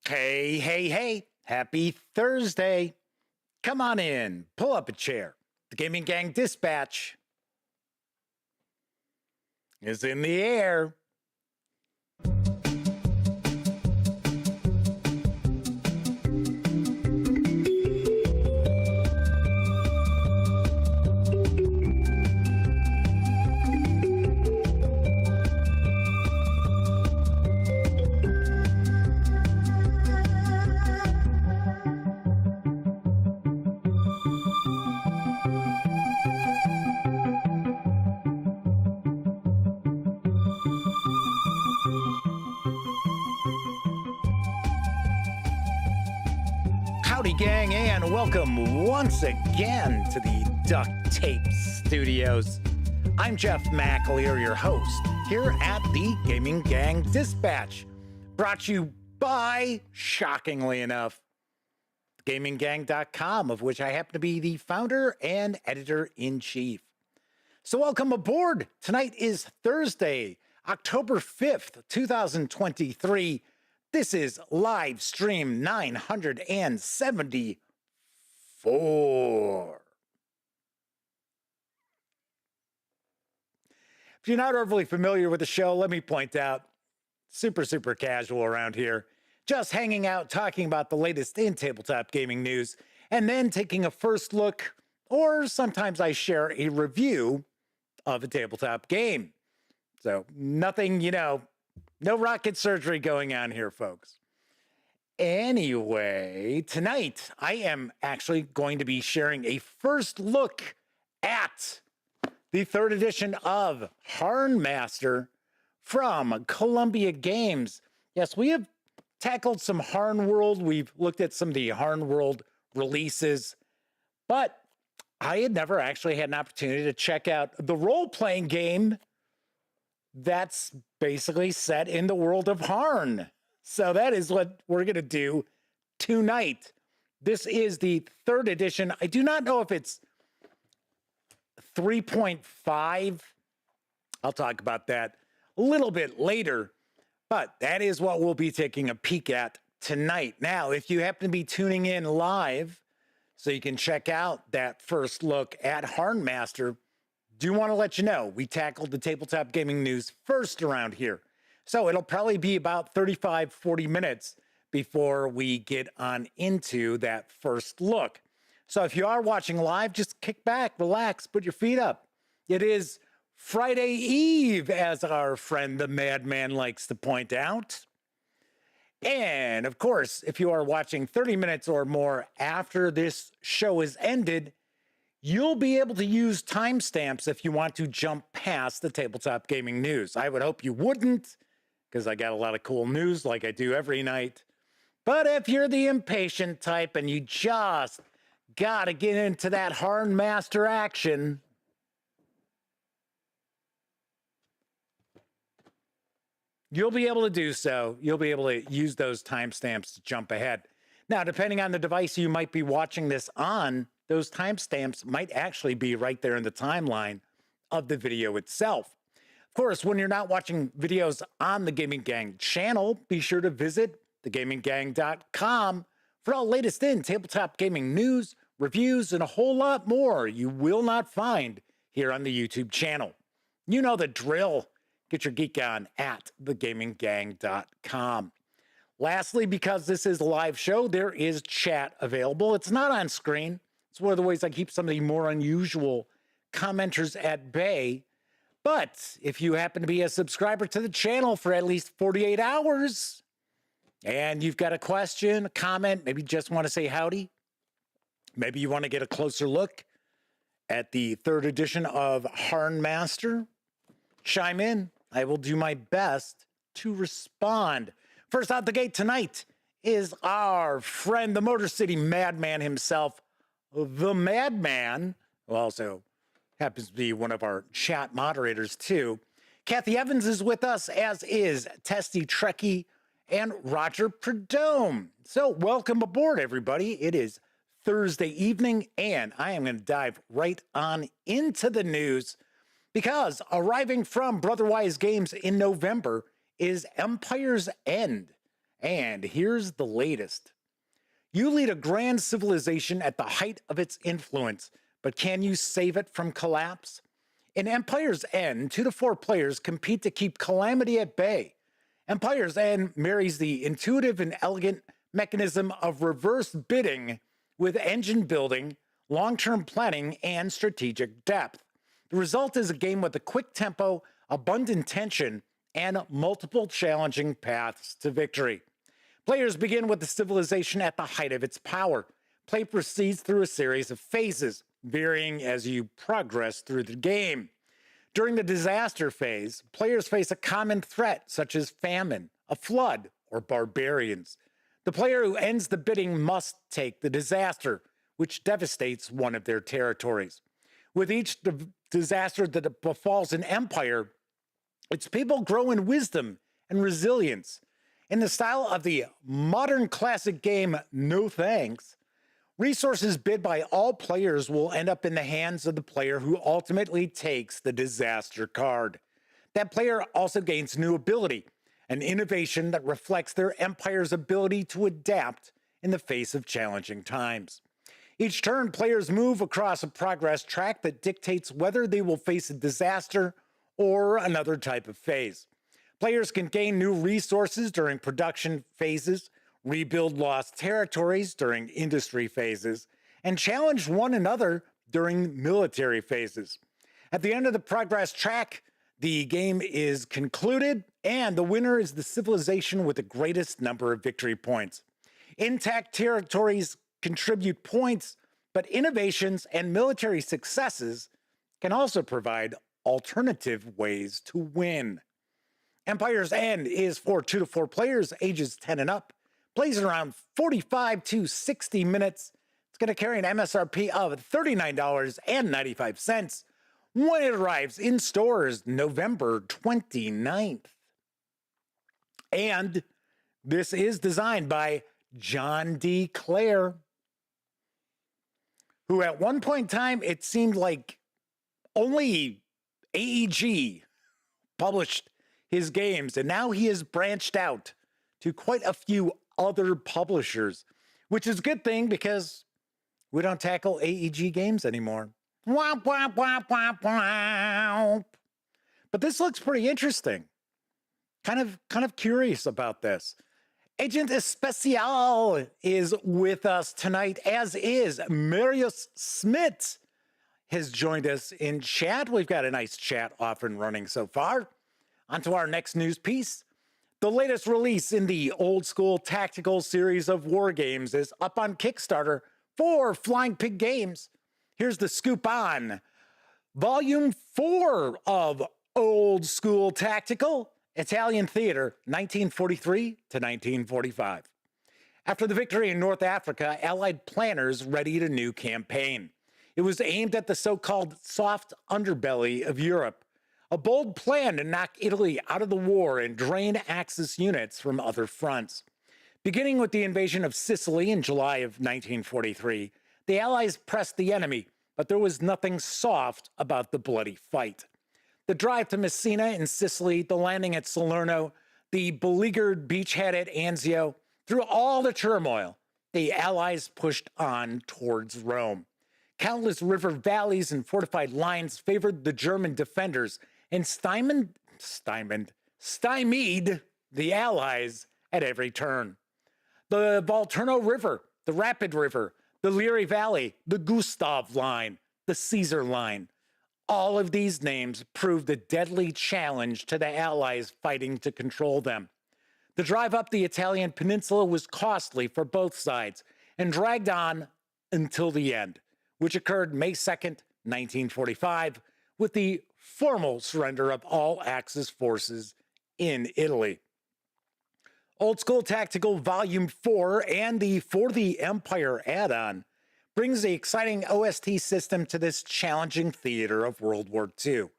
Hey, hey, hey, happy Thursday. Come on in, pull up a chair. The Gaming Gang Dispatch is in the air. Howdy, gang, and welcome once again to the Duct Tape Studios. I'm Jeff McAleer, your host, here at the Gaming Gang Dispatch, brought to you by, shockingly enough, GamingGang.com, of which I happen to be the founder and editor-in-chief. So welcome aboard. Tonight is Thursday, October 5th, 2023. This is live stream 974. If you're not overly familiar with the show, let me point out, super casual around here. Just hanging out, talking about the latest in tabletop gaming news, and then taking a first look, or sometimes I share a review of a tabletop game. So nothing, no rocket surgery going on here, folks. Anyway, tonight I am actually going to be sharing a first look at the third edition of HârnMaster from Columbia Games. Yes, we have tackled some Harn World. We've looked at some of the Harn World releases, but I had never actually had an opportunity to check out the role-playing game that's basically set in the world of Harn. So that is what we're going to do tonight. This is the third edition. I do not know if it's 3.5. I'll talk about that a little bit later, but that is what we'll be taking a peek at tonight. Now, if you happen to be tuning in live, so you can check out that first look at HârnMaster, do want to let you know we tackled the tabletop gaming news first around here. So it'll probably be about 35-40 minutes before we get on into that first look. So if you are watching live, just kick back, relax, put your feet up. It is Friday Eve, as our friend the Madman likes to point out. And of course, if you are watching 30 minutes or more after this show is ended, you'll be able to use timestamps if you want to jump past the tabletop gaming news. I would hope you wouldn't, because I got a lot of cool news like I do every night. But if you're the impatient type and you just gotta get into that HârnMaster action, you'll be able to do so. You'll be able to use those timestamps to jump ahead. Now, depending on the device you might be watching this on, those timestamps might actually be right there in the timeline of the video itself. Of course, when you're not watching videos on the Gaming Gang channel, be sure to visit thegaminggang.com for all latest in tabletop gaming news, reviews, and a whole lot more you will not find here on the YouTube channel. You know the drill. Get your geek on at thegaminggang.com. Lastly, because this is a live show, there is chat available. It's not on screen. It's one of the ways I keep some of the more unusual commenters at bay. But if you happen to be a subscriber to the channel for at least 48 hours and you've got a question, a comment, maybe just want to say howdy, maybe you want to get a closer look at the third edition of HârnMaster, chime in. I will do my best to respond. First out the gate tonight is our friend, the Motor City Madman himself, the Madman, who also happens to be one of our chat moderators too. Kathy Evans is with us, as is Testy Trekkie and Roger Perdome. So welcome aboard, everybody. It is Thursday evening, and I am going to dive right on into the news because arriving from Brotherwise Games in November is Empire's End. And here's the latest. You lead a grand civilization at the height of its influence, but can you save it from collapse? In Empire's End, 2 to 4 players compete to keep calamity at bay. Empire's End marries the intuitive and elegant mechanism of reverse bidding with engine building, long-term planning, and strategic depth. The result is a game with a quick tempo, abundant tension, and multiple challenging paths to victory. Players begin with the civilization at the height of its power. Play proceeds through a series of phases, varying as you progress through the game. During the disaster phase, players face a common threat such as famine, a flood, or barbarians. The player who ends the bidding must take the disaster, which devastates one of their territories. With each disaster that befalls an empire, its people grow in wisdom and resilience. In the style of the modern classic game No Thanks, resources bid by all players will end up in the hands of the player who ultimately takes the disaster card. That player also gains new ability, an innovation that reflects their empire's ability to adapt in the face of challenging times. Each turn, players move across a progress track that dictates whether they will face a disaster or another type of phase. Players can gain new resources during production phases, rebuild lost territories during industry phases, and challenge one another during military phases. At the end of the progress track, the game is concluded, and the winner is the civilization with the greatest number of victory points. Intact territories contribute points, but innovations and military successes can also provide alternative ways to win. Empire's End is for 2 to 4 players, ages 10 and up. Plays around 45 to 60 minutes. It's going to carry an MSRP of $39.95 when it arrives in stores November 29th. And this is designed by John D. Clare, who at one point in time, it seemed like only AEG published his games, and now he has branched out to quite a few other publishers, which is a good thing because we don't tackle AEG games anymore. Womp, womp, womp, womp, womp. But this looks pretty interesting. Kind of curious about this. Agent Especial is with us tonight, as is Marius Smith has joined us in chat. We've got a nice chat off and running so far. On to our next news piece. The latest release in the old school tactical series of war games is up on Kickstarter for Flying Pig Games. Here's the scoop on Volume 4 of Old School Tactical Italian Theater, 1943 to 1945. After the victory in North Africa, Allied planners readied a new campaign. It was aimed at the so-called soft underbelly of Europe, a bold plan to knock Italy out of the war and drain Axis units from other fronts. Beginning with the invasion of Sicily in July of 1943, the Allies pressed the enemy, but there was nothing soft about the bloody fight. The drive to Messina in Sicily, the landing at Salerno, the beleaguered beachhead at Anzio, through all the turmoil, the Allies pushed on towards Rome. Countless river valleys and fortified lines favored the German defenders and stymied the Allies at every turn. The Volturno River, the Rapid River, the Liri Valley, the Gustav Line, the Caesar Line. All of these names proved a deadly challenge to the Allies fighting to control them. The drive up the Italian peninsula was costly for both sides and dragged on until the end, which occurred May 2nd, 1945, with the formal surrender of all Axis forces in Italy. Old School Tactical Volume 4 and the For the Empire add-on brings the exciting OST system to this challenging theater of World War II.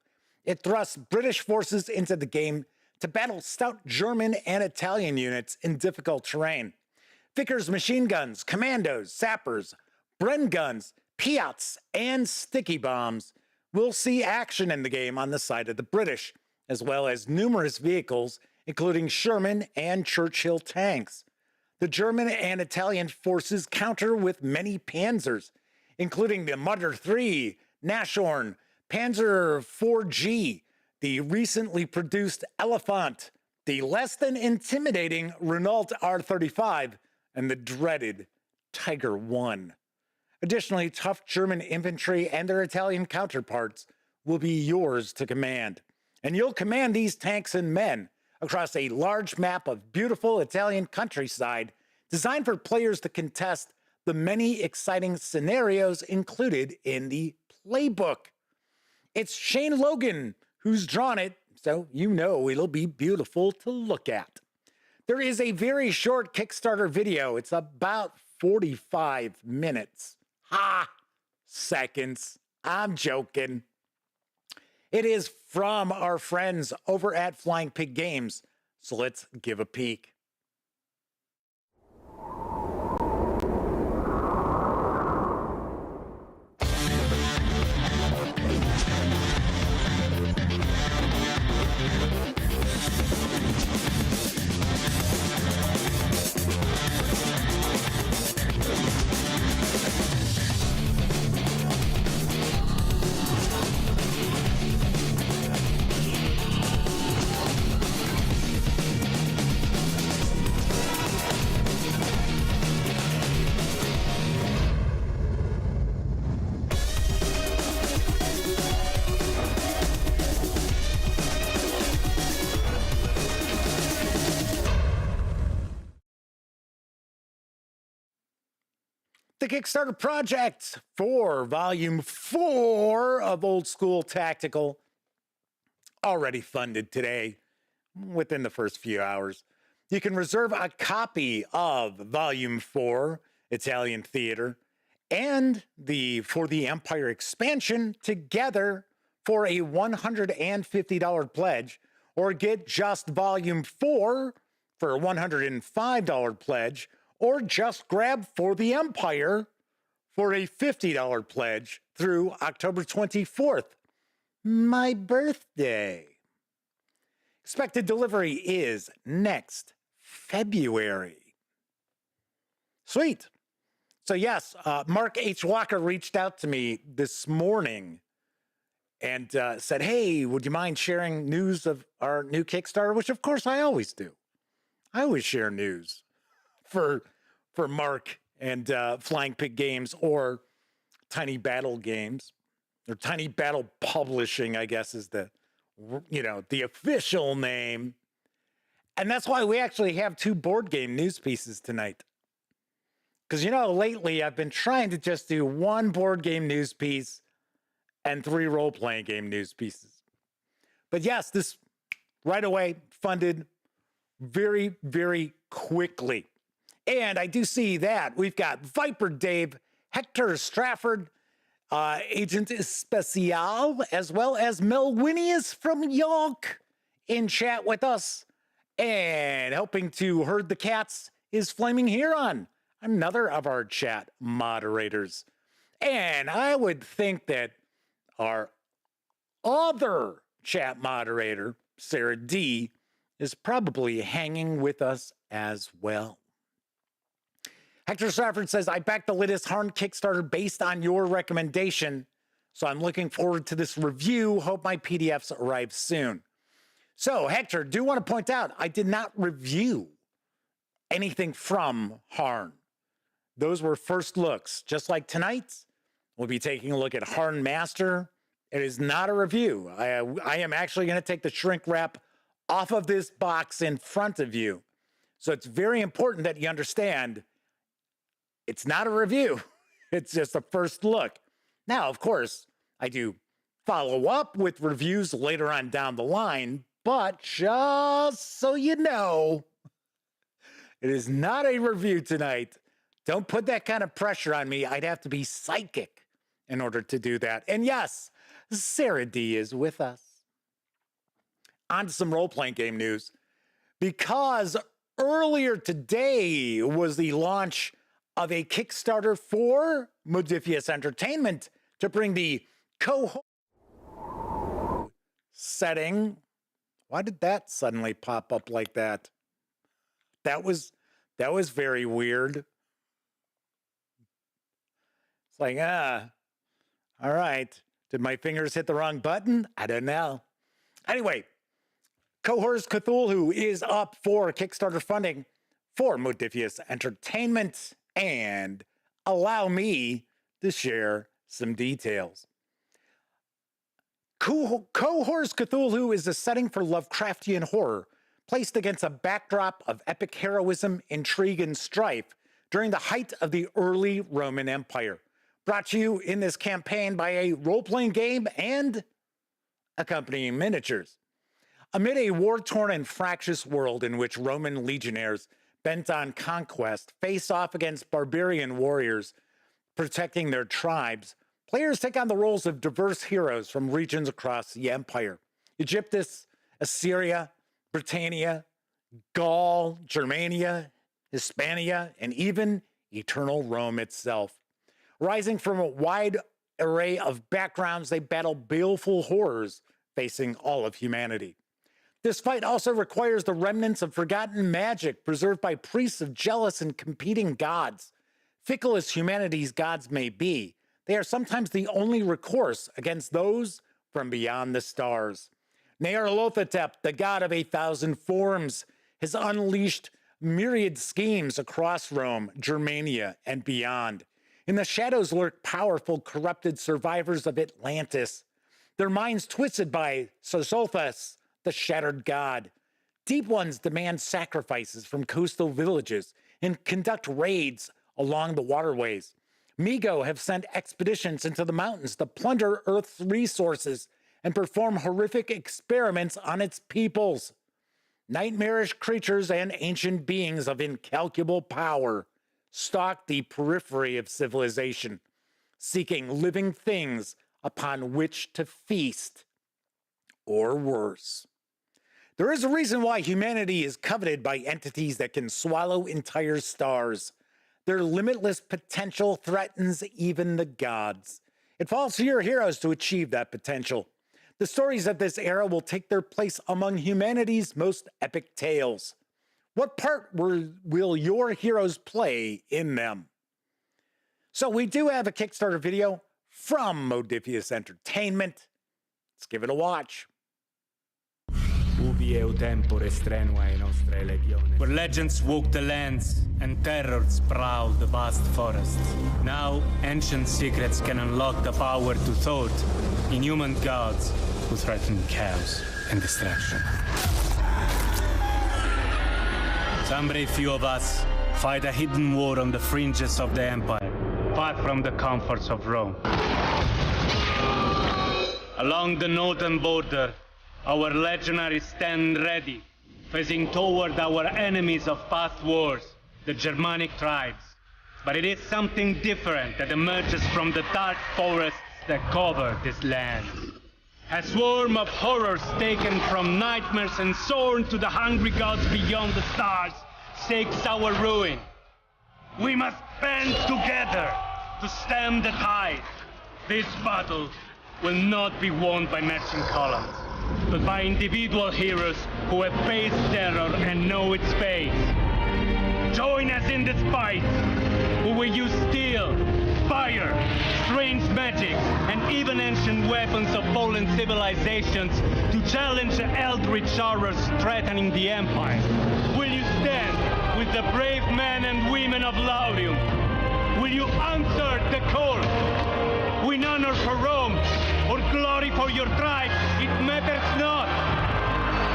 It thrusts British forces into the game to battle stout German and Italian units in difficult terrain. Vickers machine guns, commandos, sappers, Bren guns, Piats, and sticky bombs will see action in the game on the side of the British, as well as numerous vehicles including Sherman and Churchill tanks. The German and Italian forces counter with many panzers, including the Mutter III, Nashorn, Panzer IV-G, the recently produced Elephant, the less than intimidating Renault R35, and the dreaded Tiger I. Additionally, tough German infantry and their Italian counterparts will be yours to command. And you'll command these tanks and men across a large map of beautiful Italian countryside designed for players to contest the many exciting scenarios included in the playbook. It's Shane Logan who's drawn it, so you know it'll be beautiful to look at. There is a very short Kickstarter video. It's about 45 minutes. Seconds. I'm joking. It is from our friends over at Flying Pig Games, so let's give a peek. The Kickstarter project for Volume 4 of Old School Tactical already funded today within the first few hours. You can reserve a copy of Volume 4, Italian Theater, and the For the Empire expansion together for a $150 pledge, or get just Volume 4 for a $105 pledge, or just grab For the Empire for a $50 pledge through October 24th, my birthday. Expected delivery is next February. Sweet. So yes, Mark H. Walker reached out to me this morning and said, hey, would you mind sharing news of our new Kickstarter? Which of course I always do. I always share news for Mark and Flying Pig Games, or Tiny Battle Games, or Tiny Battle Publishing, I guess is the official name. And that's why we actually have 2 board game news pieces tonight. Because, lately I've been trying to just do 1 board game news piece and 3 role-playing game news pieces. But yes, this right away funded very, very quickly. And I do see that we've got Viper Dave, Hector Strafford, Agent Especial, as well as Melwinius from York in chat with us. And helping to herd the cats is Flaming Huron, another of our chat moderators. And I would think that our other chat moderator, Sarah D., is probably hanging with us as well. Hector Stafford says, I backed the latest Harn Kickstarter based on your recommendation, so I'm looking forward to this review. Hope my PDFs arrive soon. So, Hector, do want to point out, I did not review anything from Harn. Those were first looks. Just like tonight, we'll be taking a look at HârnMaster. It is not a review. I am actually going to take the shrink wrap off of this box in front of you. So it's very important that you understand it's not a review. It's just a first look. Now, of course, I do follow up with reviews later on down the line, but just so you know, it is not a review tonight. Don't put that kind of pressure on me. I'd have to be psychic in order to do that. And yes, Sarah D is with us. On to some role-playing game news. Because earlier today was the launch of a Kickstarter for Modiphius Entertainment to bring the setting. Why did that suddenly pop up like that? That was very weird. It's like, all right. Did my fingers hit the wrong button? I don't know. Anyway, Cohor's Cthulhu is up for Kickstarter funding for Modiphius Entertainment, and allow me to share some details. Cohor's Cthulhu is a setting for Lovecraftian horror, placed against a backdrop of epic heroism, intrigue, and strife during the height of the early Roman Empire. Brought to you in this campaign by a role-playing game and accompanying miniatures. Amid a war-torn and fractious world in which Roman legionnaires bent on conquest face off against barbarian warriors protecting their tribes, players take on the roles of diverse heroes from regions across the empire. Egyptus, Assyria, Britannia, Gaul, Germania, Hispania, and even eternal Rome itself. Rising from a wide array of backgrounds, they battle baleful horrors facing all of humanity. This fight also requires the remnants of forgotten magic preserved by priests of jealous and competing gods. Fickle as humanity's gods may be, they are sometimes the only recourse against those from beyond the stars. Nyarlathotep, the god of 1,000 forms, has unleashed myriad schemes across Rome, Germania, and beyond. In the shadows lurk powerful, corrupted survivors of Atlantis, their minds twisted by Sisyphus, the shattered god. Deep ones demand sacrifices from coastal villages and conduct raids along the waterways. Migo have sent expeditions into the mountains to plunder Earth's resources and perform horrific experiments on its peoples. Nightmarish creatures and ancient beings of incalculable power stalk the periphery of civilization, seeking living things upon which to feast, or worse. There is a reason why humanity is coveted by entities that can swallow entire stars. Their limitless potential threatens even the gods. It falls to your heroes to achieve that potential. The stories of this era will take their place among humanity's most epic tales. What part will your heroes play in them? So we do have a Kickstarter video from Modiphius Entertainment. Let's give it a watch. Where legends walk the lands and terrors prowl the vast forests. Now, ancient secrets can unlock the power to thwart inhuman gods who threaten chaos and destruction. Some brave few of us fight a hidden war on the fringes of the empire, far from the comforts of Rome. Along the northern border, our legionaries stand ready, facing toward our enemies of past wars, the Germanic tribes. But it is something different that emerges from the dark forests that cover this land. A swarm of horrors taken from nightmares and soaring to the hungry gods beyond the stars stakes our ruin. We must band together to stem the tide. This battle will not be won by marching columns, but by individual heroes who have faced terror and know its fate. Join us in this fight. We will use steel, fire, strange magic, and even ancient weapons of fallen civilizations to challenge the eldritch horrors threatening the Empire. Will you stand with the brave men and women of Laudium? Will you answer the call? Win honor for Rome or glory for your tribe, it matters not.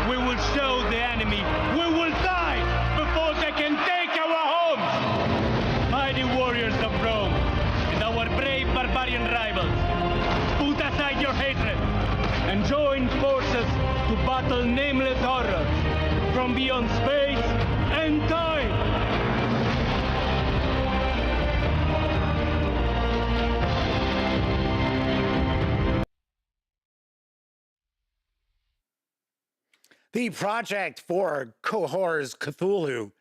We will show the enemy we will die before they can take our homes. Mighty warriors of Rome and our brave barbarian rivals, put aside your hatred and join forces to battle nameless horrors from beyond space and time. The project for Cohor's Cthulhu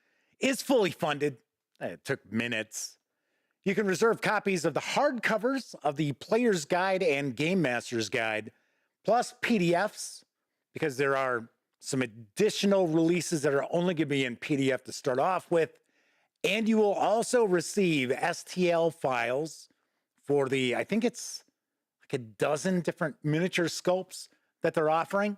is fully funded. It took minutes. You can reserve copies of the hardcovers of the Player's Guide and Game Master's Guide, plus PDFs, because there are some additional releases that are only going to be in PDF to start off with. And you will also receive STL files for the, I think it's like a dozen different miniature sculpts that they're offering.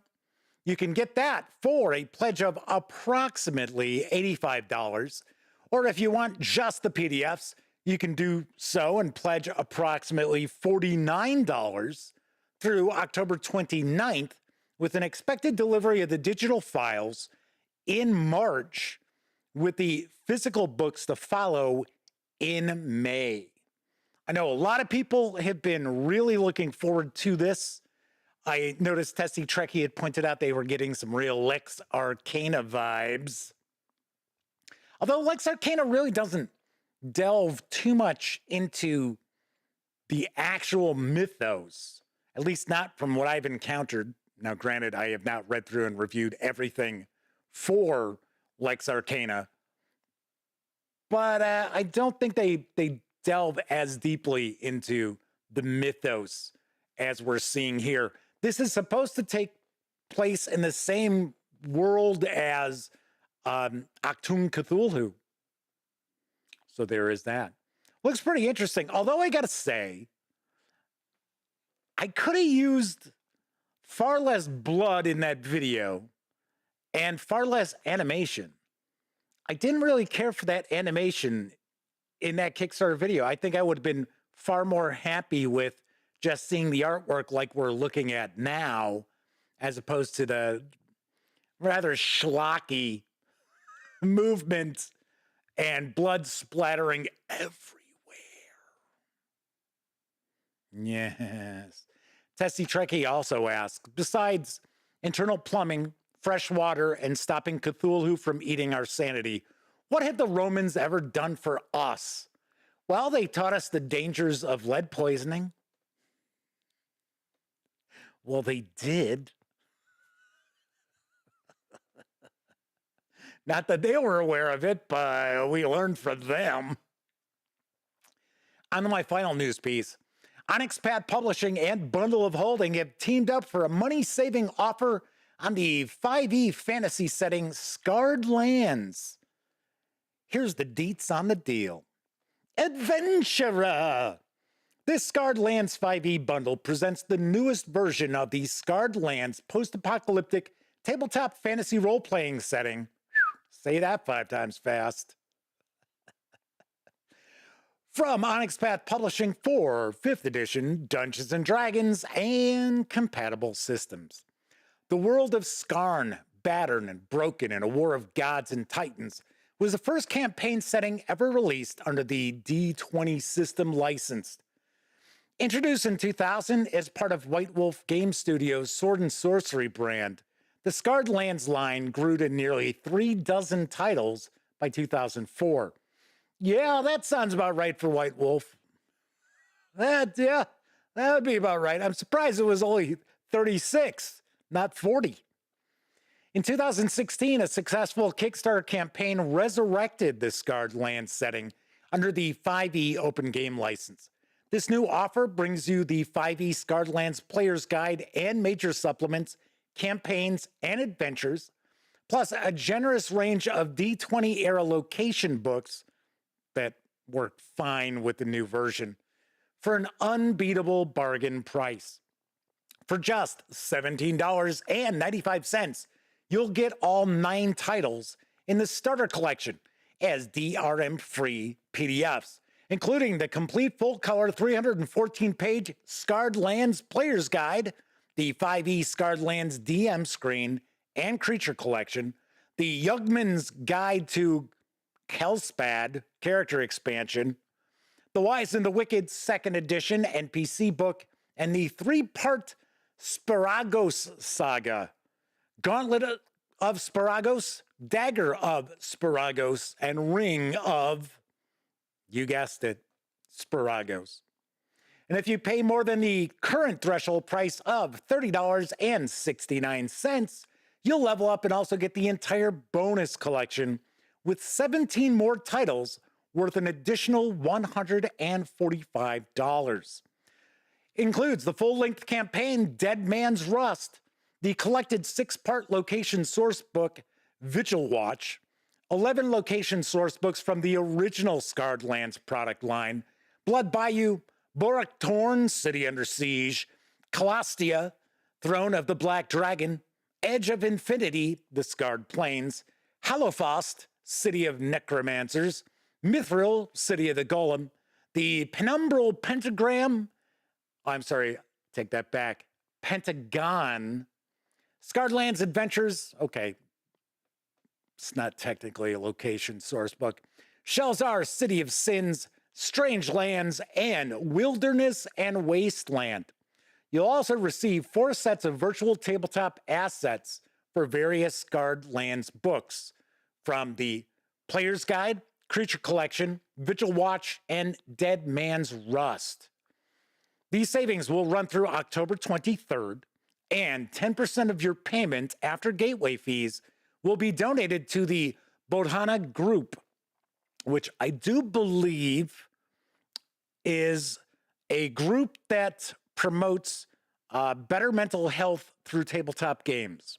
You can get that for a pledge of approximately $85. Or if you want just the PDFs, you can do so and pledge approximately $49 through October 29th, with an expected delivery of the digital files in March, with the physical books to follow in May. I know a lot of people have been really looking forward to this. I noticed Tessie Trekkie had pointed out they were getting some real Lex Arcana vibes. Although Lex Arcana really doesn't delve too much into the actual mythos, at least not from what I've encountered. Now, granted, I have not read through and reviewed everything for Lex Arcana, but I don't think they delve as deeply into the mythos as we're seeing here. This is supposed to take place in the same world as Achtung Cthulhu. So there is that. Looks pretty interesting. Although I gotta say, I could have used far less blood in that video and far less animation. I didn't really care for that animation in that Kickstarter video. I think I would have been far more happy with just seeing the artwork like we're looking at now, as opposed to the rather schlocky movement and blood splattering everywhere. Yes. Tessie Trekkie also asks, besides internal plumbing, fresh water, and stopping Cthulhu from eating our sanity, what have the Romans ever done for us? Well, they taught us the dangers of lead poisoning. Well, they did. Not that they were aware of it, but we learned from them. On to my final news piece. Onyx Path Publishing and Bundle of Holding have teamed up for a money-saving offer on the 5e fantasy setting Scarred Lands. Here's the deets on the deal. Adventurer! This Scarred Lands 5e bundle presents the newest version of the Scarred Lands post-apocalyptic tabletop fantasy role-playing setting. Say that 5 times fast. From Onyx Path Publishing for 5th edition Dungeons & Dragons and compatible systems. The world of Skarn, battered and broken in a war of gods and titans, was the first campaign setting ever released under the D20 system license. Introduced in 2000 as part of White Wolf Game Studios' Sword and Sorcery brand, the Scarred Lands line grew to nearly 36 titles by 2004. Yeah, that sounds about right for White Wolf. That would be about right. I'm surprised it was only 36, not 40. In 2016, a successful Kickstarter campaign resurrected the Scarred Lands setting under the 5e open game license. This new offer brings you the 5e Scarred Lands Player's Guide and major supplements, campaigns, and adventures, plus a generous range of D20-era location books that work fine with the new version for an unbeatable bargain price. For just $17.95, you'll get all 9 titles in the starter collection as DRM-free PDFs, including the complete full-color 314-page Scarred Lands Player's Guide, the 5e Scarred Lands DM screen and creature collection, the Yugman's Guide to Kelspad character expansion, the Wise and the Wicked 2nd edition NPC book, and the 3-part Sparagos saga, Gauntlet of Sparagos, Dagger of Sparagos, and Ring of, you guessed it, Sparagos. And if you pay more than the current threshold price of $30.69, you'll level up and also get the entire bonus collection with 17 more titles worth an additional $145. Includes the full-length campaign Dead Man's Rust, the collected 6-part location source book, Vigil Watch, 11 location source books from the original Scarred Lands product line, Blood Bayou, Borak Torn, City Under Siege, Calastia, Throne of the Black Dragon, Edge of Infinity, The Scarred Plains, Halophast, City of Necromancers, Mithril, City of the Golem, the Penumbral Pentagram, I'm sorry, take that back, Pentagon, Scarred Lands Adventures, okay, it's not technically a location source book, Shelzar, City of Sins, Strange Lands, and Wilderness and Wasteland. You'll also receive 4 sets of virtual tabletop assets for various Scarred Lands books from the Player's Guide, Creature Collection, Vigil Watch, and Dead Man's Rust. These savings will run through October 23rd, and 10% of your payment after gateway fees will be donated to the Bodhana Group, which I do believe is a group that promotes better mental health through tabletop games.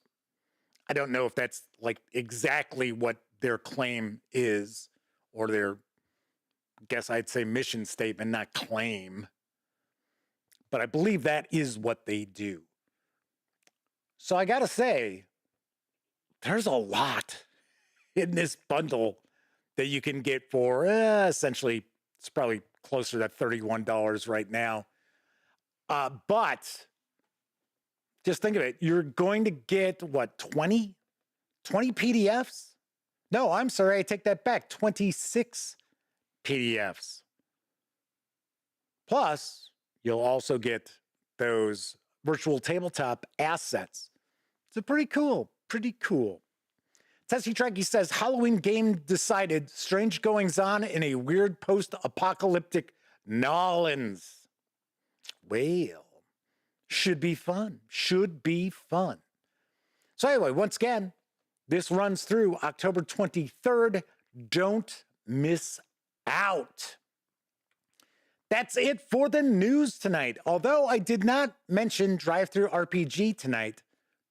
I don't know if that's like exactly what their claim is, or their, I guess I'd say mission statement, not claim. But I believe that is what they do. So I gotta say, there's a lot in this bundle that you can get for essentially, it's probably closer to $31 right now. But just think of it. You're going to get, what, 20 PDFs? No, I'm sorry. I take that back. 26 PDFs. Plus, you'll also get those virtual tabletop assets. So pretty cool. Pretty cool. Tessie Trekkie says, Halloween game decided, strange goings on in a weird post-apocalyptic Nolans. Well, should be fun. Should be fun. So anyway, once again, this runs through October 23rd. Don't miss out. That's it for the news tonight. Although I did not mention DriveThruRPG tonight,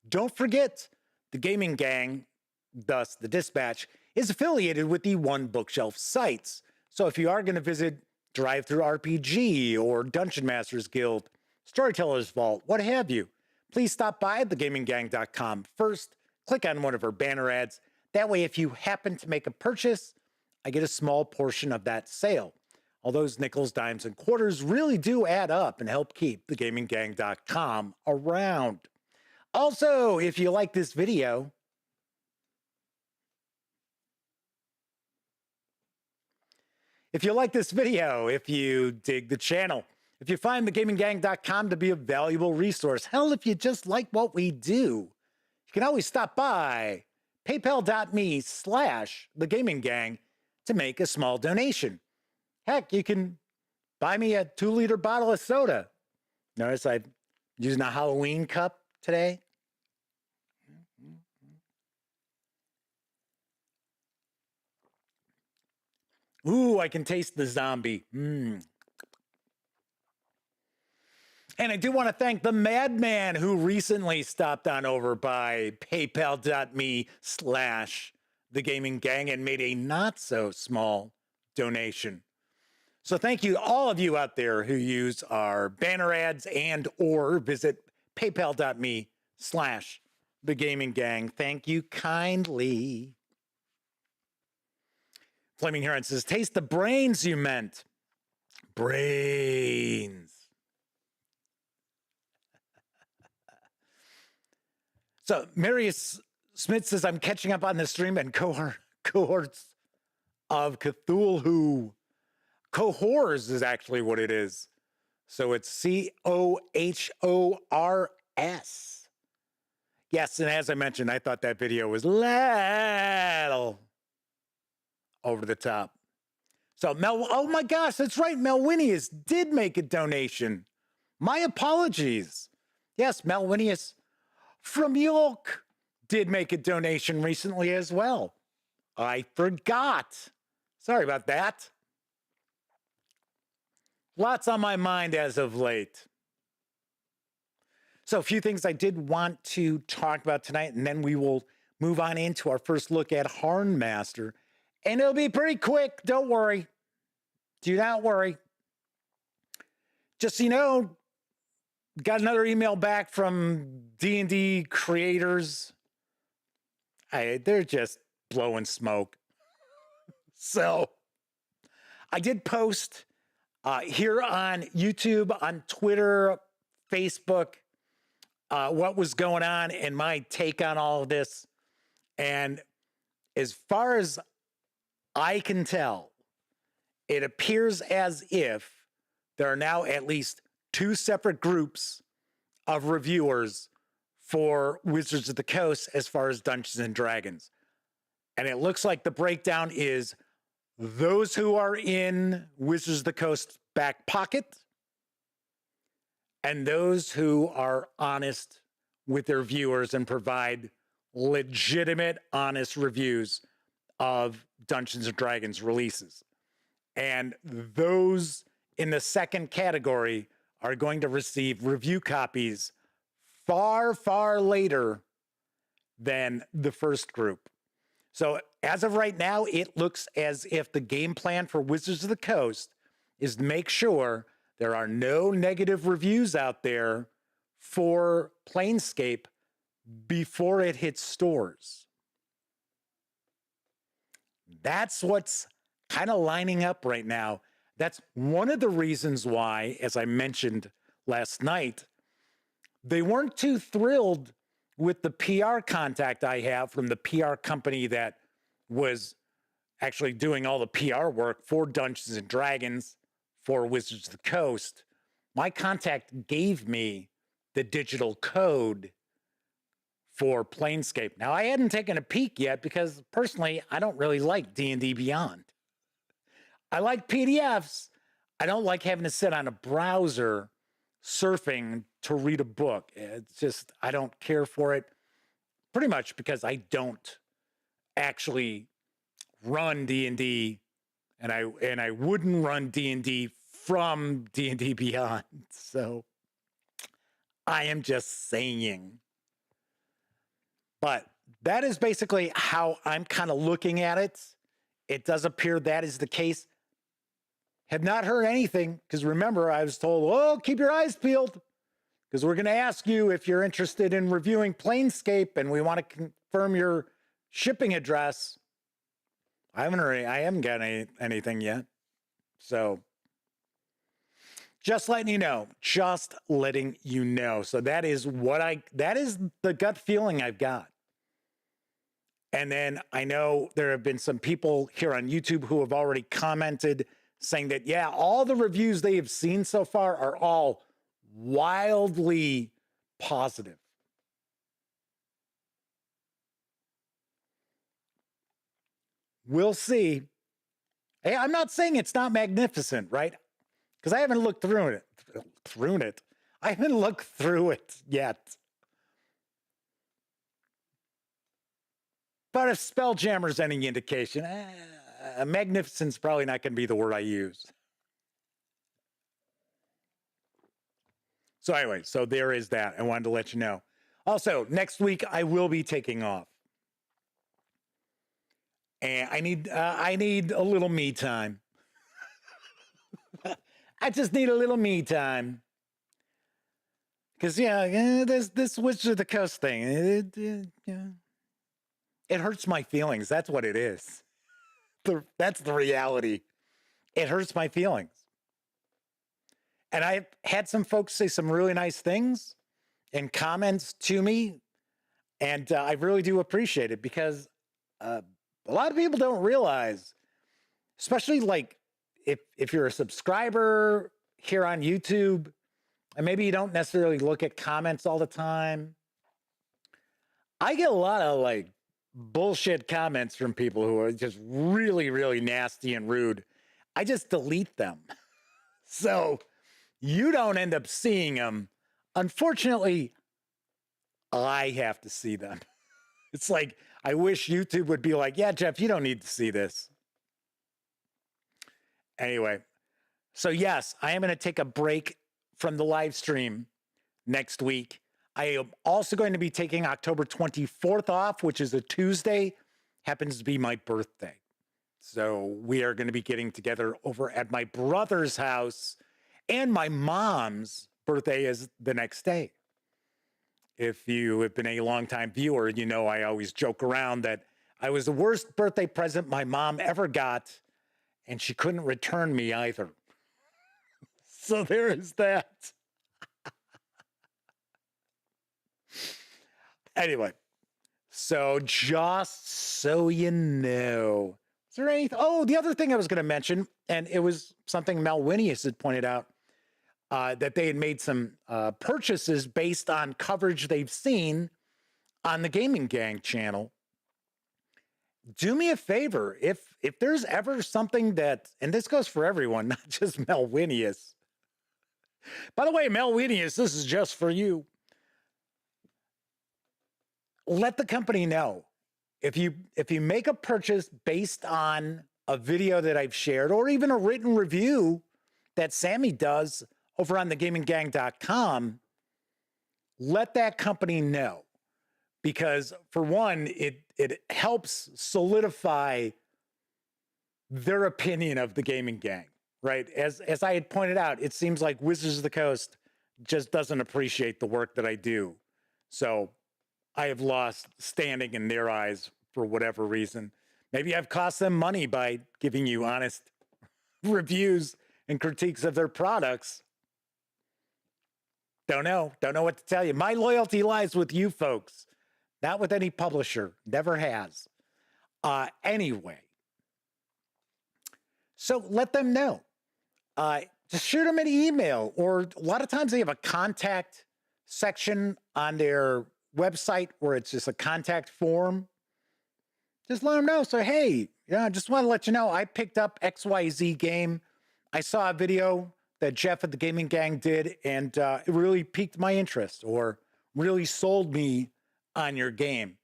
don't forget the Gaming Gang, thus the Dispatch, is affiliated with the One Bookshelf sites. So if you are going to visit DriveThruRPG or Dungeon Masters Guild, Storyteller's Vault, what have you, please stop by thegaminggang.com first, click on one of our banner ads. That way, if you happen to make a purchase, I get a small portion of that sale. All those nickels, dimes, and quarters really do add up and help keep thegaminggang.com around. Also, if you like this video, if you dig the channel, if you find thegaminggang.com to be a valuable resource, hell, if you just like what we do, you can always stop by paypal.me/thegaminggang to make a small donation. Heck, you can buy me a 2-liter bottle of soda. Notice I'm using a Halloween cup today. Ooh, I can taste the zombie. And I do want to thank the madman who recently stopped on over by paypal.me/thegaminggang and made a not so small donation. So thank you to all of you out there who use our banner ads and or visit paypal.me/thegaminggang. Thank you kindly. Flaming Heron says, taste the brains you meant. Brains. So Marius Smith says, I'm catching up on the stream and cohorts of Cthulhu. Cohors is actually what it is. So it's COHORS. Yes, and as I mentioned, I thought that video was little over the top. So oh my gosh, that's right. Melwinius did make a donation. My apologies. Yes, Melwinius from York did make a donation recently as well. I forgot. Sorry about that. Lots on my mind as of late. So a few things I did want to talk about tonight, and then we will move on into our first look at HârnMaster. And it'll be pretty quick. Don't worry. Do not worry. Just so you know, got another email back from D&D creators. They're just blowing smoke. So I did post here on YouTube, on Twitter, Facebook, what was going on and my take on all of this. And as far as I can tell, it appears as if there are now at least 2 separate groups of reviewers for Wizards of the Coast as far as Dungeons and Dragons. And it looks like the breakdown is those who are in Wizards of the Coast back pocket and those who are honest with their viewers and provide legitimate, honest reviews of Dungeons and Dragons releases. And those in the second category are going to receive review copies far, far later than the first group. So as of right now, it looks as if the game plan for Wizards of the Coast is to make sure there are no negative reviews out there for Planescape before it hits stores. That's what's kind of lining up right now. That's one of the reasons why, as I mentioned last night, they weren't too thrilled with the PR contact I have from the PR company that was actually doing all the PR work for Dungeons and Dragons for Wizards of the Coast. My contact gave me the digital code for Planescape. Now, I hadn't taken a peek yet because personally, I don't really like D&D Beyond. I like PDFs. I don't like having to sit on a browser surfing to read a book. It's just, I don't care for it pretty much because I don't actually run D&D and I wouldn't run D&D from D&D Beyond. So I am just saying. But that is basically how I'm kind of looking at it. It does appear that is the case. Have not heard anything, because remember, I was told, oh, keep your eyes peeled, because we're going to ask you if you're interested in reviewing Planescape, and we want to confirm your shipping address. I haven't got anything yet. So just letting you know, So that is that is the gut feeling I've got. And then I know there have been some people here on YouTube who have already commented saying that, yeah, all the reviews they have seen so far are all wildly positive. We'll see. Hey, I'm not saying it's not magnificent, right? Because I haven't looked through it. I haven't looked through it yet. But if Spelljammer's any indication, magnificent's probably not going to be the word I use. So anyway, so there is that. I wanted to let you know. Also, next week I will be taking off. And I need a little me time. I just need a little me time. Because, this Wizards of the Coast thing, it hurts my feelings. That's what it is. That's the reality. It hurts my feelings. And I've had some folks say some really nice things and comments to me. And I really do appreciate it because a lot of people don't realize, especially like if you're a subscriber here on YouTube, and maybe you don't necessarily look at comments all the time. I get a lot of like bullshit comments from people who are just really, really nasty and rude. I just delete them. So you don't end up seeing them. Unfortunately, I have to see them. It's like, I wish YouTube would be like, yeah, Jeff, you don't need to see this. Anyway, so yes, I am going to take a break from the live stream next week. I am also going to be taking October 24th off, which is a Tuesday. Happens to be my birthday. So we are going to be getting together over at my brother's house, and my mom's birthday is the next day. If you have been a longtime viewer, you know I always joke around that I was the worst birthday present my mom ever got, and she couldn't return me either. So there is that. Anyway, so just so you know, is there anything? Oh, the other thing I was going to mention, and it was something Mel Winius had pointed out, that they had made some purchases based on coverage they've seen on the Gaming Gang channel. Do me a favor, if there's ever something that, and this goes for everyone, not just Mel Winius. By the way, Mel Winius, this is just for you. Let the company know. If you make a purchase based on a video that I've shared, or even a written review that Sammy does over on thegaminggang.com, let that company know. Because for one, it helps solidify their opinion of the Gaming Gang, right? As I had pointed out, it seems like Wizards of the Coast just doesn't appreciate the work that I do. So I have lost standing in their eyes for whatever reason. Maybe I've cost them money by giving you honest reviews and critiques of their products. Don't know what to tell you. My loyalty lies with you folks, not with any publisher. Never has. Anyway, so let them know. Just shoot them an email, or a lot of times they have a contact section on their website where it's just a contact form. Just let them know. So, hey, I just want to let you know I picked up XYZ game. I saw a video that Jeff at the Gaming Gang did, and it really piqued my interest, or really sold me on your game.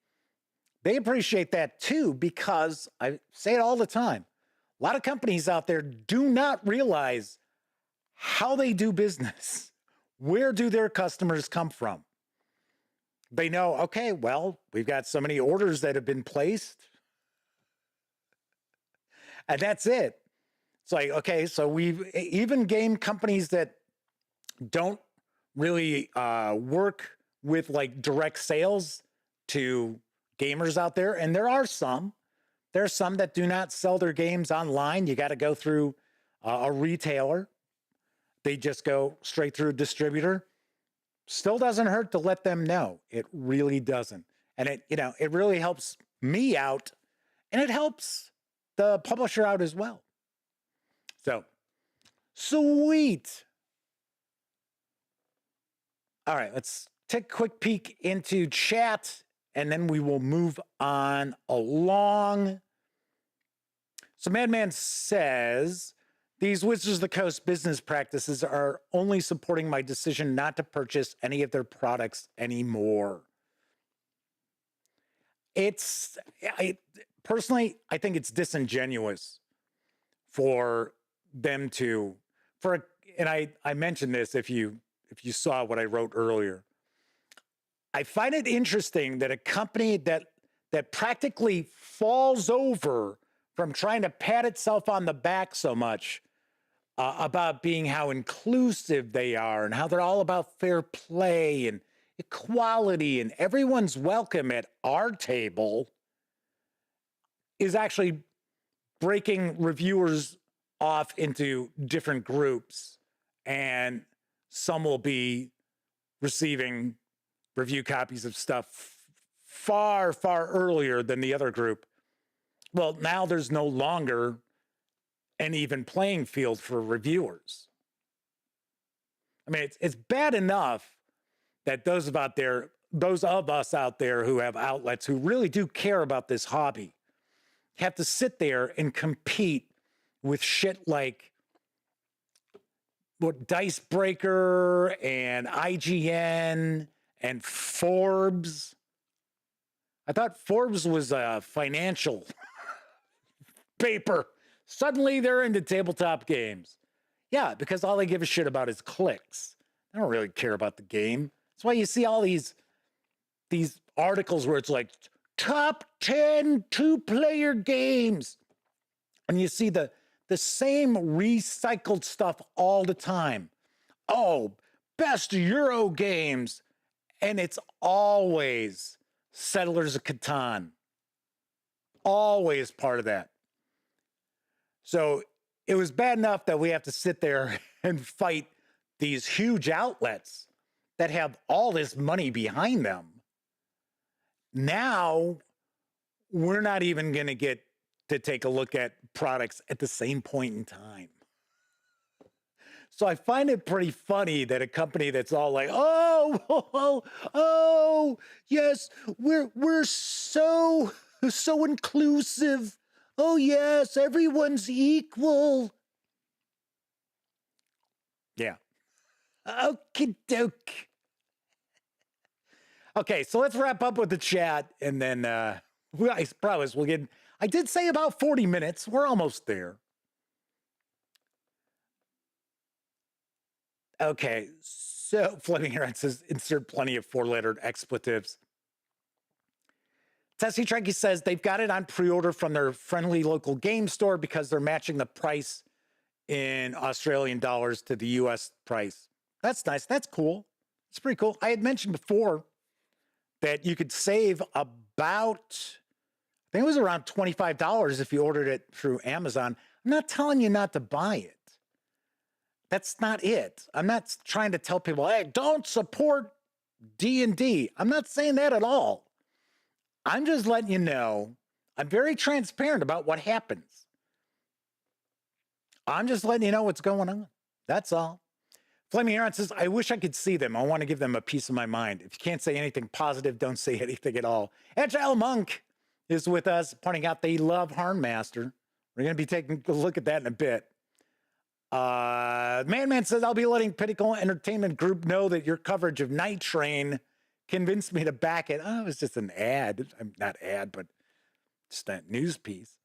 They appreciate that too, because I say it all the time. A lot of companies out there do not realize how they do business. Where do their customers come from? They know, okay, well, we've got so many orders that have been placed, and that's it. It's like, okay, so even game companies that don't really work with like direct sales to gamers out there, and there's some that do not sell their games online. You got to go through a retailer. They just go straight through a distributor. Still doesn't hurt to let them know. It really doesn't. And it really helps me out, and it helps the publisher out as well. So, sweet. All right, let's take a quick peek into chat, and then we will move on along. So Madman says, these Wizards of the Coast business practices are only supporting my decision not to purchase any of their products anymore. Personally, I think it's disingenuous for them to, and I mentioned this if you saw what I wrote earlier. I find it interesting that a company that practically falls over from trying to pat itself on the back so much about being how inclusive they are and how they're all about fair play and equality and everyone's welcome at our table, is actually breaking reviewers off into different groups, and some will be receiving review copies of stuff far, far earlier than the other group. Well, now there's no longer an even playing field for reviewers. I mean, it's bad enough that those of us out there who have outlets who really do care about this hobby have to sit there and compete with shit like Dicebreaker and IGN and Forbes. I thought Forbes was a financial paper. Suddenly they're into tabletop games. Yeah, because all they give a shit about is clicks. They don't really care about the game. That's why you see all these articles where it's like top 10 two-player games. And you see the same recycled stuff all the time. Oh, best Euro games. And it's always Settlers of Catan. Always part of that. So it was bad enough that we have to sit there and fight these huge outlets that have all this money behind them. Now, we're not even going to get to take a look at products at the same point in time. So I find it pretty funny that a company that's all like, oh, yes, we're so inclusive. Oh, yes, everyone's equal. Yeah. Okie doke. Okay, so let's wrap up with the chat, and then I promise we'll get. I did say about 40 minutes. We're almost there. Okay, so Fleming here says insert plenty of 4-lettered expletives. Tessie Trekkie says they've got it on pre-order from their friendly local game store because they're matching the price in Australian dollars to the US price. That's nice. That's cool. It's pretty cool. I had mentioned before that you could save about, I think it was around $25 if you ordered it through Amazon. I'm not telling you not to buy it. That's not it. I'm not trying to tell people, hey, don't support D&D. I'm not saying that at all. I'm just letting you know, I'm very transparent about what happens. I'm just letting you know what's going on. That's all. Flaming Heron says, I wish I could see them. I want to give them a piece of my mind. If you can't say anything positive, don't say anything at all. Agile Monk is with us, pointing out they love HârnMaster. We're going to be taking a look at that in a bit. Man says, I'll be letting Pinnacle Entertainment Group know that your coverage of Night Train convinced me to back it. Oh, it was just an ad. Not ad, but just that news piece.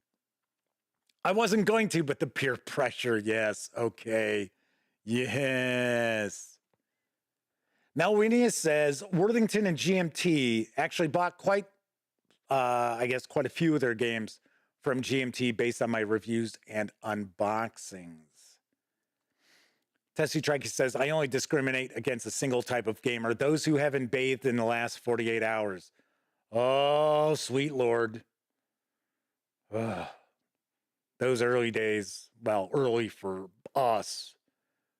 I wasn't going to, but the peer pressure. Yes. Okay. Yes. Now, Winius says Worthington and GMT actually bought quite a few of their games from GMT based on my reviews and unboxings. Tessie Trekkie says, I only discriminate against a single type of gamer, those who haven't bathed in the last 48 hours. Oh, sweet Lord. Ugh. Those early days, well, early for us,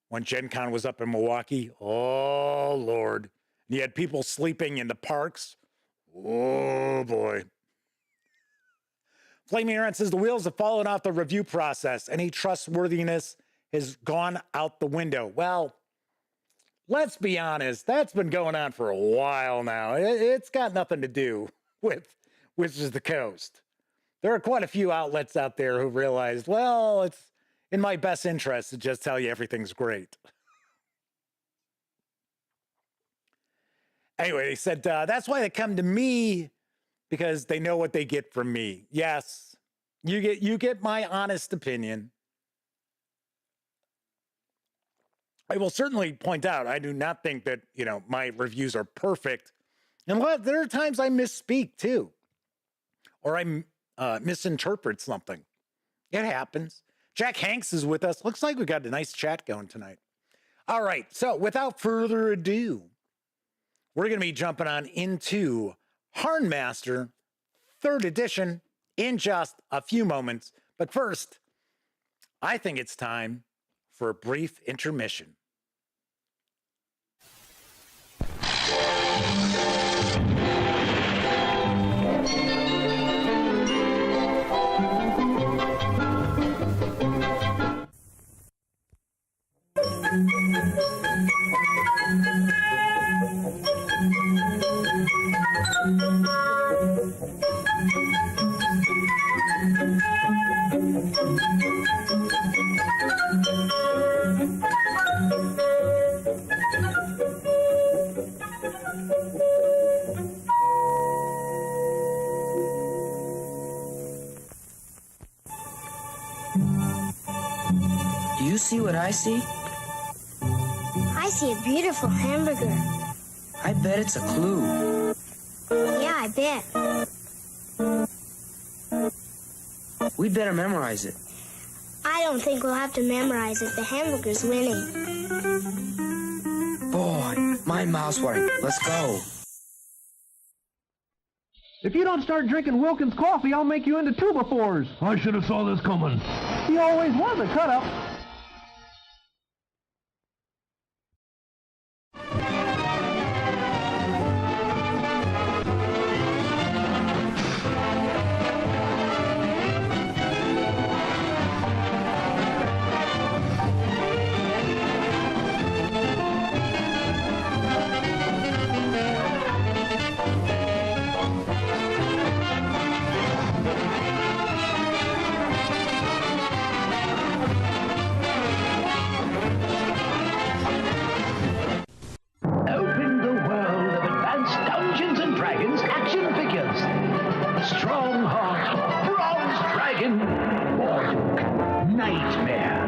when Gen Con was up in Milwaukee. Oh, Lord. And you had people sleeping in the parks. Oh, boy. Flaming Aaron says, the wheels have fallen off the review process. Any trustworthiness has gone out the window. Well, let's be honest. That's been going on for a while now. It's got nothing to do with Wizards of the Coast. There are quite a few outlets out there who realized, well, it's in my best interest to just tell you everything's great. Anyway, they said, that's why they come to me, because they know what they get from me. Yes, you get my honest opinion. I will certainly point out, I do not think that, my reviews are perfect. And there are times I misspeak too, or I misinterpret something. It happens. Jack Hanks is with us. Looks like we got a nice chat going tonight. All right. So without further ado, we're going to be jumping on into HârnMaster 3rd edition in just a few moments. But first, I think it's time for a brief intermission. Do you see what I see? I see a beautiful hamburger. I bet it's a clue. Yeah, I bet. We'd better memorize it. I don't think we'll have to memorize it. The hamburger's winning. Boy, my mouth's watering. Let's go. If you don't start drinking Wilkins coffee, I'll make you into 2x4s. I should have saw this coming. He always was a cut-up. Open the world of advanced Dungeons and Dragons action figures. Strongheart, Bronze Dragon, Morduk, Nightmare.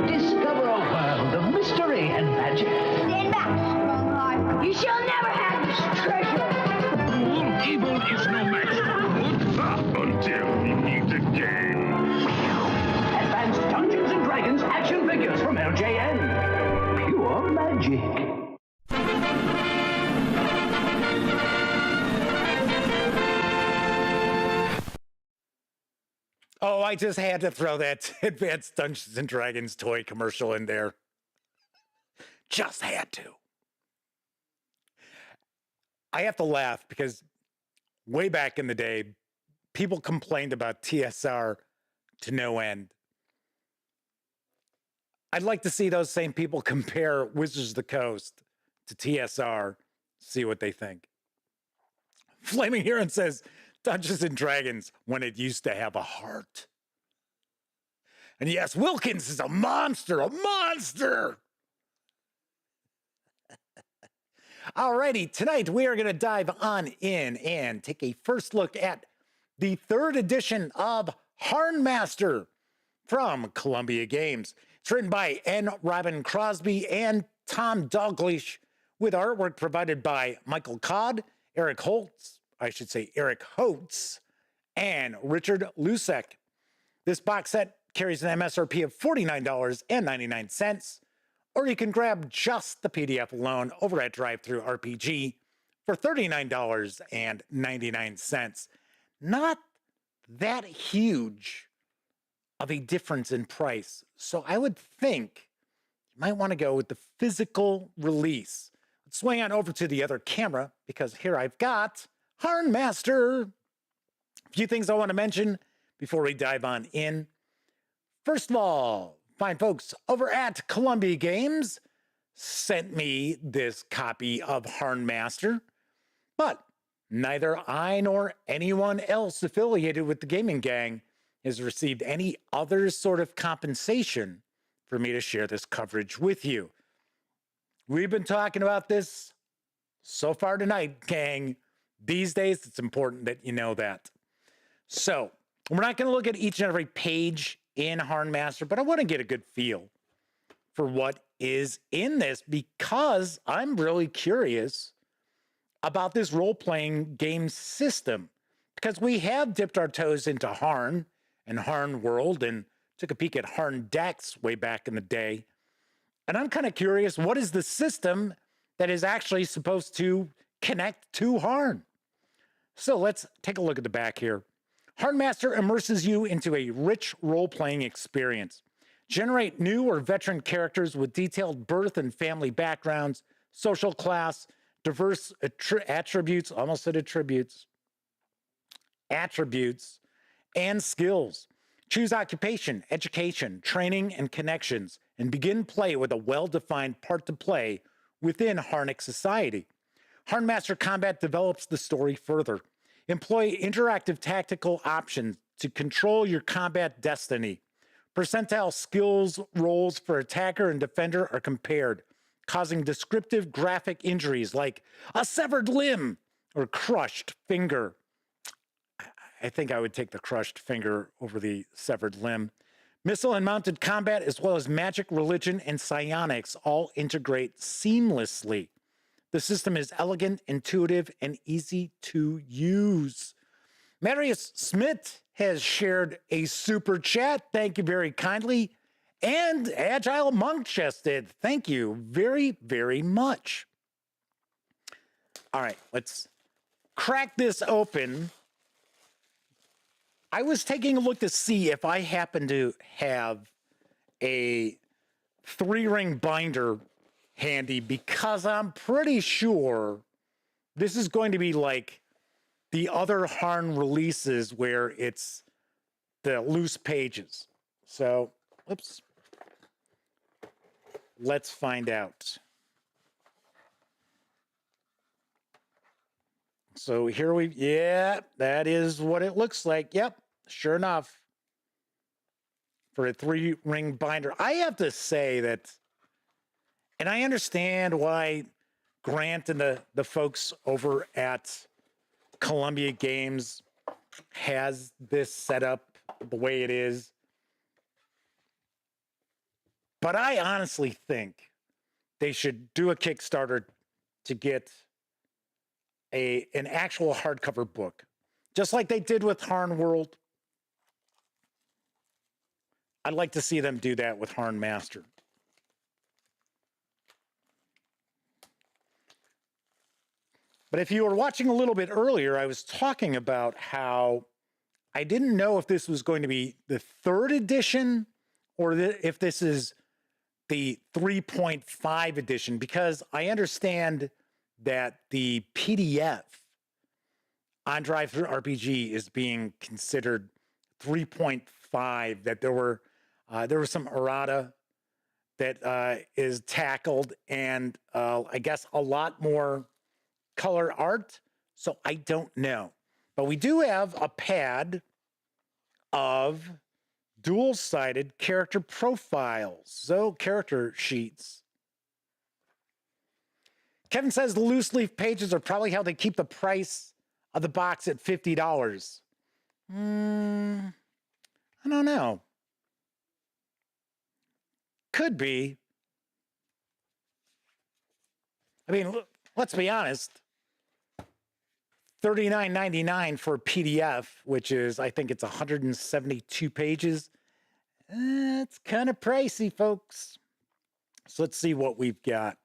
Discover a world of mystery and magic. Stand back, Strongheart. You shall never have this treasure. Evil is no match for good until we meet again. Advanced Dungeons and Dragons action figures from LJN. Pure magic. Oh, I just had to throw that Advanced Dungeons and Dragons toy commercial in there. Just had to. I have to laugh because way back in the day, people complained about TSR to no end. I'd like to see those same people compare Wizards of the Coast to TSR, see what they think. Flaming Heron says, Dungeons and Dragons when it used to have a heart. And yes, Wilkins is a monster, a monster. Alrighty, tonight we are going to dive on in and take a first look at the 3rd edition of HârnMaster from Columbia Games. It's written by N. Robin Crosby and Tom Dalglish, with artwork provided by Michael Codd, Eric Holtz, and Richard Lusek. This box set carries an MSRP of $49.99, or you can grab just the PDF alone over at DriveThruRPG for $39.99. Not that huge of a difference in price, so I would think you might want to go with the physical release. Let's swing on over to the other camera, because here I've got HârnMaster. A few things I want to mention before we dive on in. First of all, fine folks over at Columbia Games sent me this copy of HârnMaster, but neither I nor anyone else affiliated with the gaming gang has received any other sort of compensation for me to share this coverage with you. We've been talking about this so far tonight, gang. These days, it's important that you know that. So, we're not going to look at each and every page in HârnMaster, but I want to get a good feel for what is in this, because I'm really curious about this role-playing game system, because we have dipped our toes into Harn and Harn World and took a peek at Harn Decks way back in the day. And I'm kind of curious, what is the system that is actually supposed to connect to Harn? So let's take a look at the back here. HârnMaster immerses you into a rich role-playing experience. Generate new or veteran characters with detailed birth and family backgrounds, social class, diverse attributes, almost said attributes, and skills. Choose occupation, education, training, and connections, and begin play with a well-defined part to play within Harnic society. HârnMaster Combat develops the story further. Employ interactive tactical options to control your combat destiny. Percentile skills rolls for attacker and defender are compared, causing descriptive graphic injuries like a severed limb or crushed finger. I think I would take the crushed finger over the severed limb. Missile and mounted combat, as well as magic, religion, and psionics all integrate seamlessly. The system is elegant, intuitive, and easy to use. Marius Smith has shared a super chat. Thank you very kindly. And Agile Monk just did. Thank you very, very much. All right, let's crack this open. I was taking a look to see if I happen to have a 3-ring binder handy, because I'm pretty sure this is going to be like the other Harn releases where it's the loose pages. So, oops. Let's find out. So here yeah, that is what it looks like. Yep, sure enough. For a 3-ring binder. I have to say that, and I understand why Grant and the folks over at Columbia Games has this set up the way it is. But I honestly think they should do a Kickstarter to get an actual hardcover book, just like they did with Harn World. I'd like to see them do that with HârnMaster. But if you were watching a little bit earlier, I was talking about how I didn't know if this was going to be the 3rd edition or if this is the 3.5 edition, because I understand that the PDF on DriveThruRPG is being considered 3.5, that there was some errata that is tackled, and I guess a lot more color art. So I don't know. But we do have a pad of dual-sided character profiles, so character sheets. Kevin says the loose leaf pages are probably how they keep the price of the box at $50. I don't know. Could be. I mean, let's be honest. $39.99 for a PDF, which is, I think it's 172 pages. It's kind of pricey, folks. So let's see what we've got.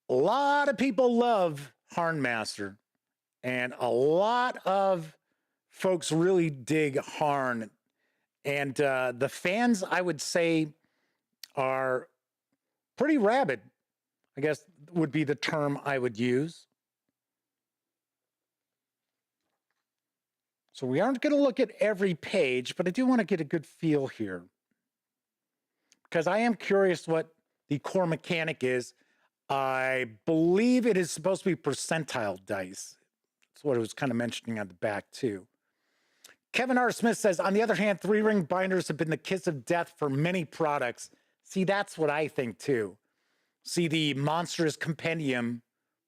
A lot of people love HârnMaster, and a lot of folks really dig Harn. And the fans, I would say, are pretty rabid, I guess would be the term I would use. So we aren't going to look at every page, but I do want to get a good feel here, because I am curious what the core mechanic is. I believe it is supposed to be percentile dice. That's what it was kind of mentioning on the back, too. Kevin R. Smith says, on the other hand, 3-ring binders have been the kiss of death for many products. See, that's what I think, too. See the Monstrous Compendium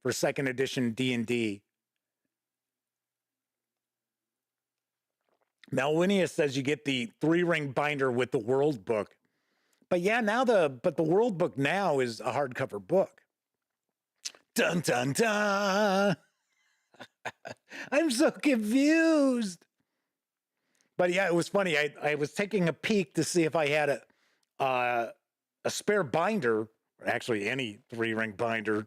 for 2nd edition D&D. Malwinius says you get the 3-ring binder with the World Book. But yeah, the World Book now is a hardcover book. Dun, dun, dun. I'm so confused. But yeah, it was funny. I was taking a peek to see if I had a spare binder, or actually any 3-ring binder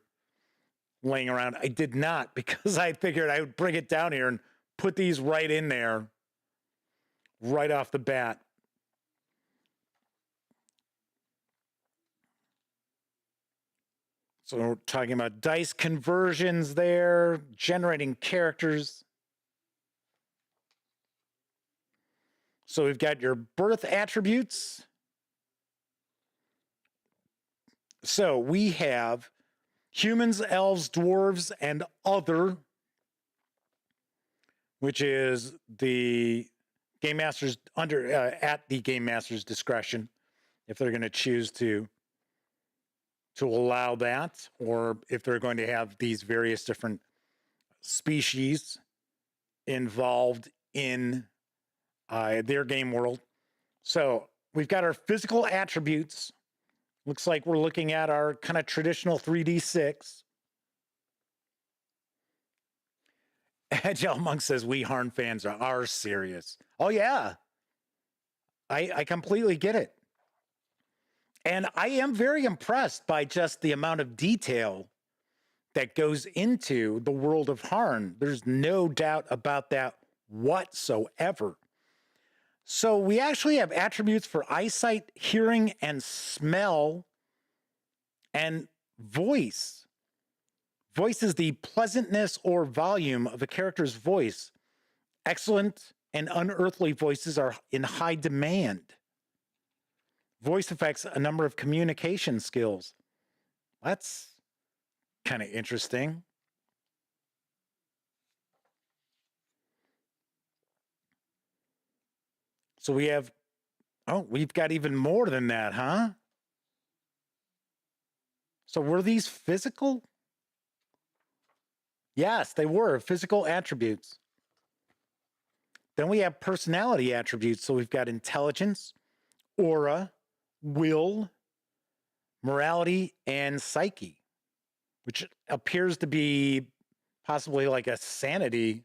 laying around. I did not, because I figured I would bring it down here and put these right in there right off the bat. So we're talking about dice conversions there, generating characters. So we've got your birth attributes. So we have humans, elves, dwarves, and other, which is the Game Master's at the Game Master's discretion, if they're going to choose to allow that, or if they're going to have these various different species involved in their game world. So we've got our physical attributes Looks like we're looking at our kind of traditional 3d6. Agile Monk says, we Harn fans are serious. Oh, yeah. I completely get it. And I am very impressed by just the amount of detail that goes into the world of Harn. There's no doubt about that whatsoever. So we actually have attributes for eyesight, hearing, and smell, and voice. Voice is the pleasantness or volume of a character's voice. Excellent and unearthly voices are in high demand. Voice affects a number of communication skills. That's kind of interesting. So we have, oh, we've got even more than that, huh? So were these physical? Yes, they were physical attributes. Then we have personality attributes. So we've got intelligence, aura, will, morality, and psyche, which appears to be possibly like a sanity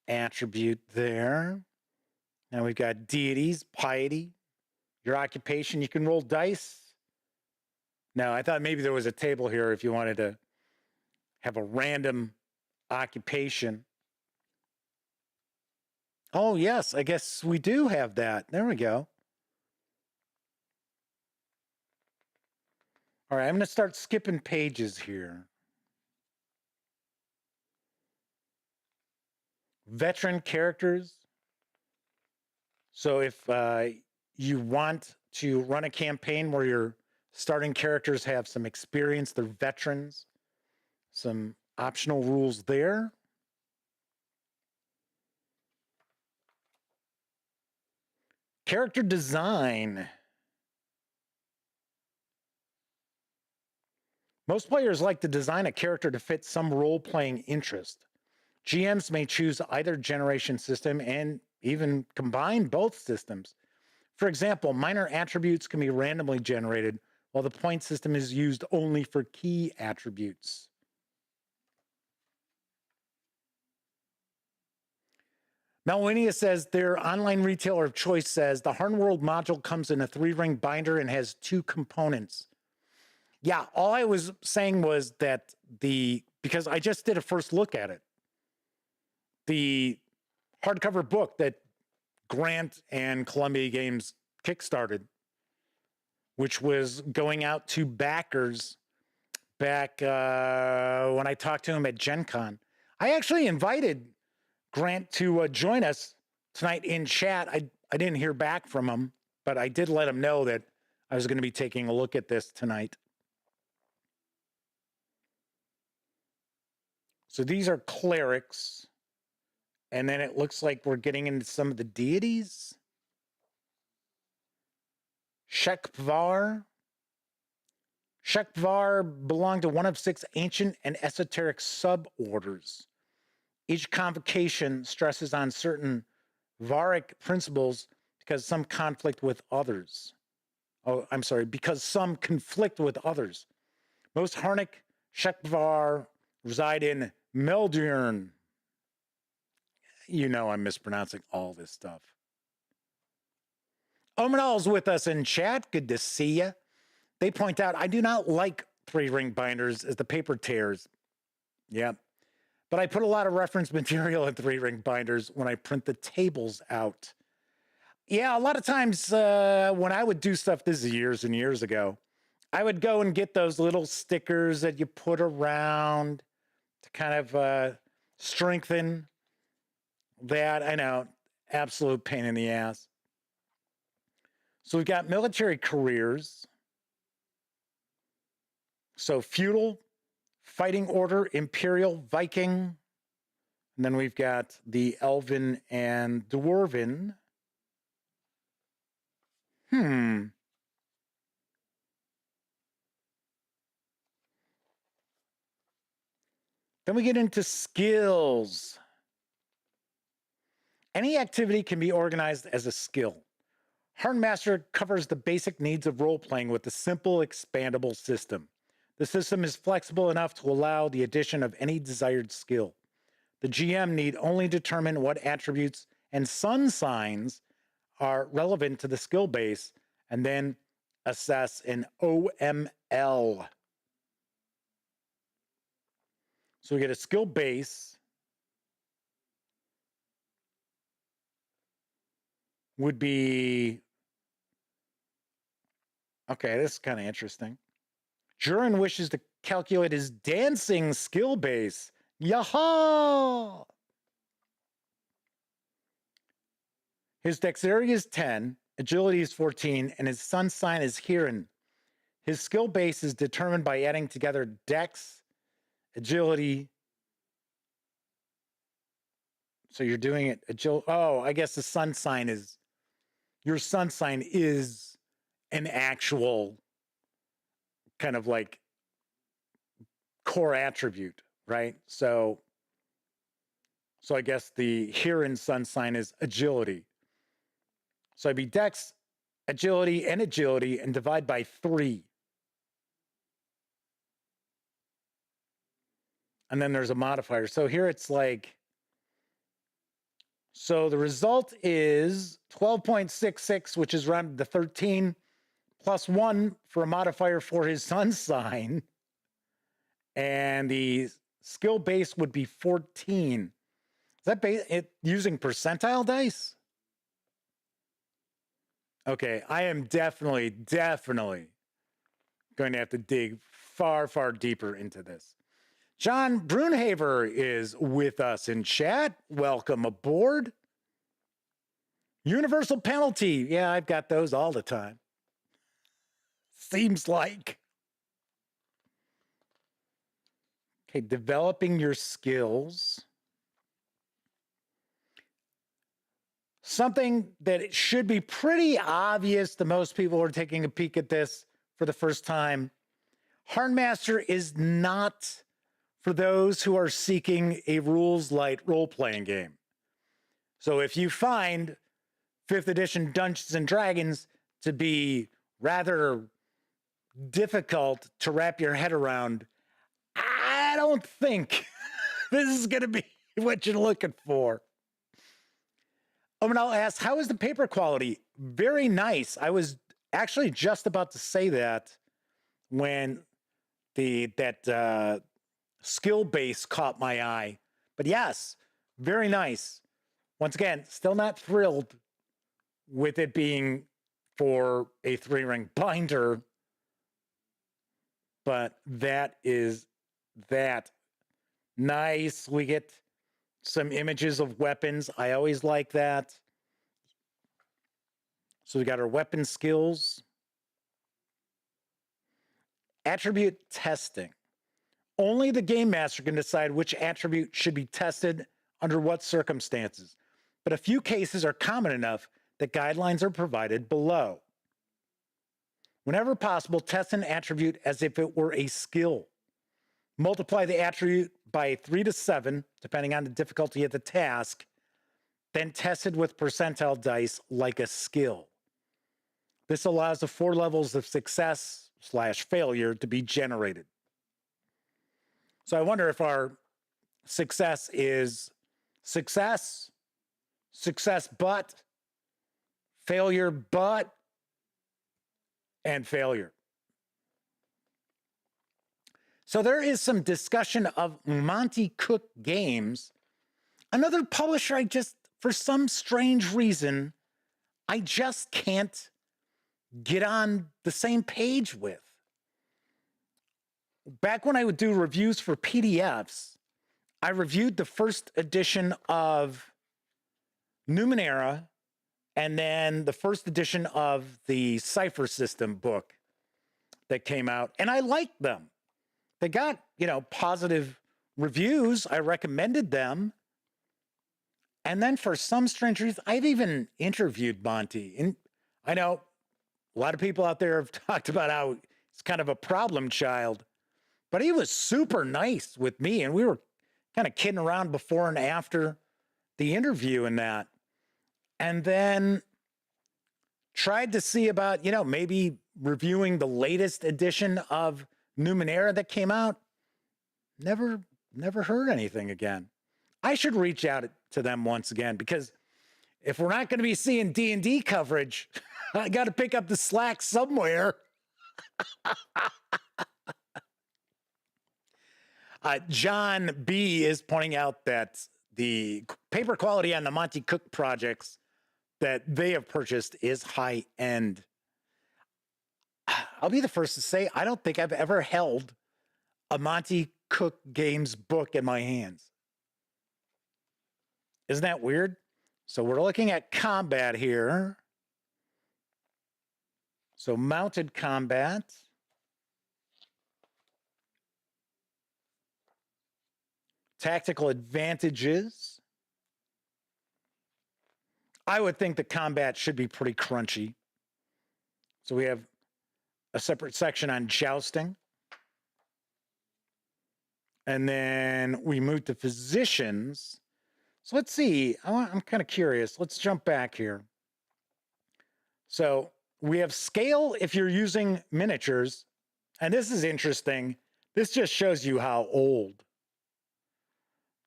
attribute there. Now we've got deities, piety, your occupation. You can roll dice. Now, I thought maybe there was a table here if you wanted to have a random occupation. Oh, yes, I guess we do have that. There we go. All right, I'm going to start skipping pages here. Veteran characters. So if you want to run a campaign where your starting characters have some experience, they're veterans, some optional rules there. Character design. Most players like to design a character to fit some role-playing interest. GMs may choose either generation system and even combine both systems. For example, minor attributes can be randomly generated, while the point system is used only for key attributes. Melwinia says their online retailer of choice says the Harn World module comes in a 3-ring binder and has 2 components. Yeah, all I was saying was that because I just did a first look at it, the hardcover book that Grant and Columbia Games kickstarted, which was going out to backers back when I talked to him at Gen Con. I actually invited Grant to join us tonight in chat. I didn't hear back from him, but I did let him know that I was going to be taking a look at this tonight. So these are clerics. And then it looks like we're getting into some of the deities. Shekvar. Shekvar belonged to one of 6 ancient and esoteric suborders. Each convocation stresses on certain Varic principles because some conflict with others. Oh, I'm sorry, because some conflict with others. Most Harnic Shekvar reside in Meldurn. You know I'm mispronouncing all this stuff. Omanal's with us in chat. Good to see you. They point out, I do not like 3-ring binders as the paper tears. Yeah. But I put a lot of reference material in 3-ring binders when I print the tables out. Yeah, a lot of times when I would do stuff, this is years and years ago, I would go and get those little stickers that you put around to kind of strengthen that. I know, absolute pain in the ass. So we've got military careers. So feudal, fighting order, imperial, Viking. And then we've got the elven and dwarven. Then we get into skills. Any activity can be organized as a skill. HârnMaster covers the basic needs of role-playing with a simple, expandable system. The system is flexible enough to allow the addition of any desired skill. The GM need only determine what attributes and sun signs are relevant to the skill base and then assess an OML. So we get a skill base. Would be, okay, this is kind of interesting. Jurin wishes to calculate his dancing skill base. Yaha! His dexterity is 10, agility is 14, and his sun sign is Hirin. His skill base is determined by adding together dex, agility. So you're doing it agility. Oh, I guess the sun sign is, your sun sign is an actual kind of like core attribute, right? So I guess the Hirin sun sign is agility. So I'd be dex, agility, and divide by 3. And then there's a modifier. So here it's like, so the result is 12.66, which is rounded to 13, plus 1 for a modifier for his sun sign. And the skill base would be 14. Is that using percentile dice? Okay, I am definitely going to have to dig far, far deeper into this. John Brunhaver is with us in chat. Welcome aboard. Universal penalty. Yeah, I've got those all the time. Seems like. Okay, developing your skills. Something that it should be pretty obvious to most people who are taking a peek at this for the first time. HârnMaster is not for those who are seeking a rules-light role-playing game. So if you find 5th edition Dungeons and Dragons to be rather difficult to wrap your head around, I don't think this is going to be what you're looking for. And I'll ask, how is the paper quality? Very nice. I was actually just about to say that when that skill base caught my eye. But yes, very nice. Once again, still not thrilled with it being for a 3-ring binder, but that is that. Nice. We get some images of weapons. I always like that. So we got our weapon skills. Attribute testing. Only the game master can decide which attribute should be tested under what circumstances, but a few cases are common enough that guidelines are provided below. Whenever possible, test an attribute as if it were a skill. Multiply the attribute by 3 to 7, depending on the difficulty of the task, then test it with percentile dice like a skill. This allows the 4 levels of success/failure to be generated. So I wonder if our success is success, success but, failure but, and failure. So there is some discussion of Monte Cook Games, another publisher I just, for some strange reason, I just can't get on the same page with. Back when I would do reviews for PDFs, I reviewed the first edition of Numenera and then the first edition of the Cipher System book that came out, and I liked them. They got, positive reviews. I recommended them. And then for some strange reason, I've even interviewed Monty. And I know a lot of people out there have talked about how he's kind of a problem child, but he was super nice with me. And we were kind of kidding around before and after the interview and that. And then Tried to see about, maybe reviewing the latest edition of Numenera that came out. Never heard anything again. I should reach out to them once again, because if we're not going to be seeing D&D coverage, I got to pick up the slack somewhere. John B is pointing out that the paper quality on the Monty Cook projects that they have purchased is high end. I'll be the first to say, I don't think I've ever held a Monty Cook Games book in my hands. Isn't that weird? So we're looking at combat here. So mounted combat. Tactical advantages. I would think the combat should be pretty crunchy. So we have a separate section on jousting. And then we move to physicians. So let's see. I'm kind of curious. Let's jump back here. So we have scale if you're using miniatures. And this is interesting. This just shows you how old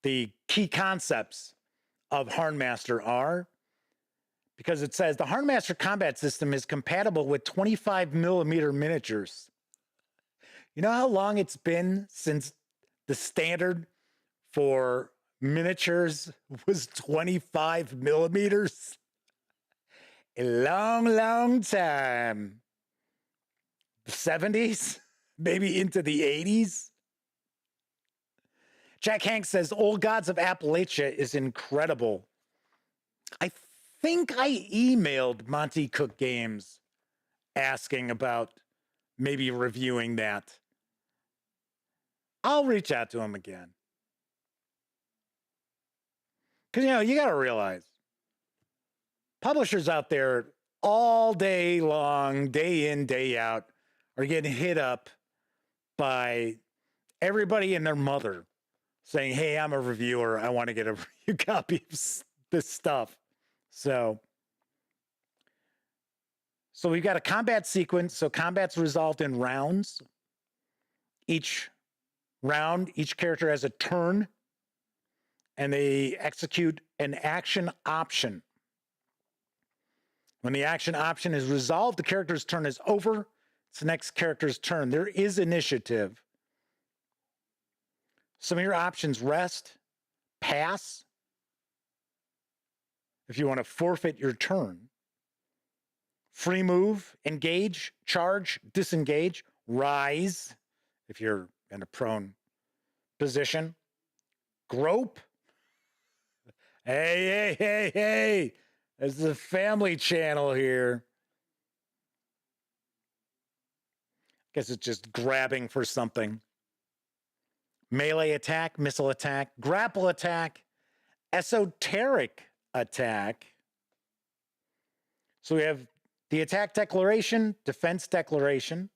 the key concepts of HârnMaster are, because it says the HârnMaster combat system is compatible with 25mm miniatures. You know how long it's been since the standard for miniatures was 25mm? A long, long time. The 70s? Maybe into the 80s? Jack Hank says, Old Gods of Appalachia is incredible. I think I emailed Monty Cook Games asking about maybe reviewing that. I'll reach out to him again. Because, you got to realize, publishers out there all day long, day in, day out, are getting hit up by everybody and their mother saying, hey, I'm a reviewer. I want to get a review copy of this stuff. So we've got a combat sequence. So combat's resolved in rounds. Each round, each character has a turn, and they execute an action option. When the action option is resolved, the character's turn is over. It's the next character's turn. There is initiative. Some of your options: rest, pass, if you want to forfeit your turn, free move, engage, charge, disengage, rise, if you're in a prone position, grope. Hey, this is a family channel here. Guess it's just grabbing for something. Melee attack, missile attack, grapple attack, esoteric attack. So we have the attack declaration, defense declaration.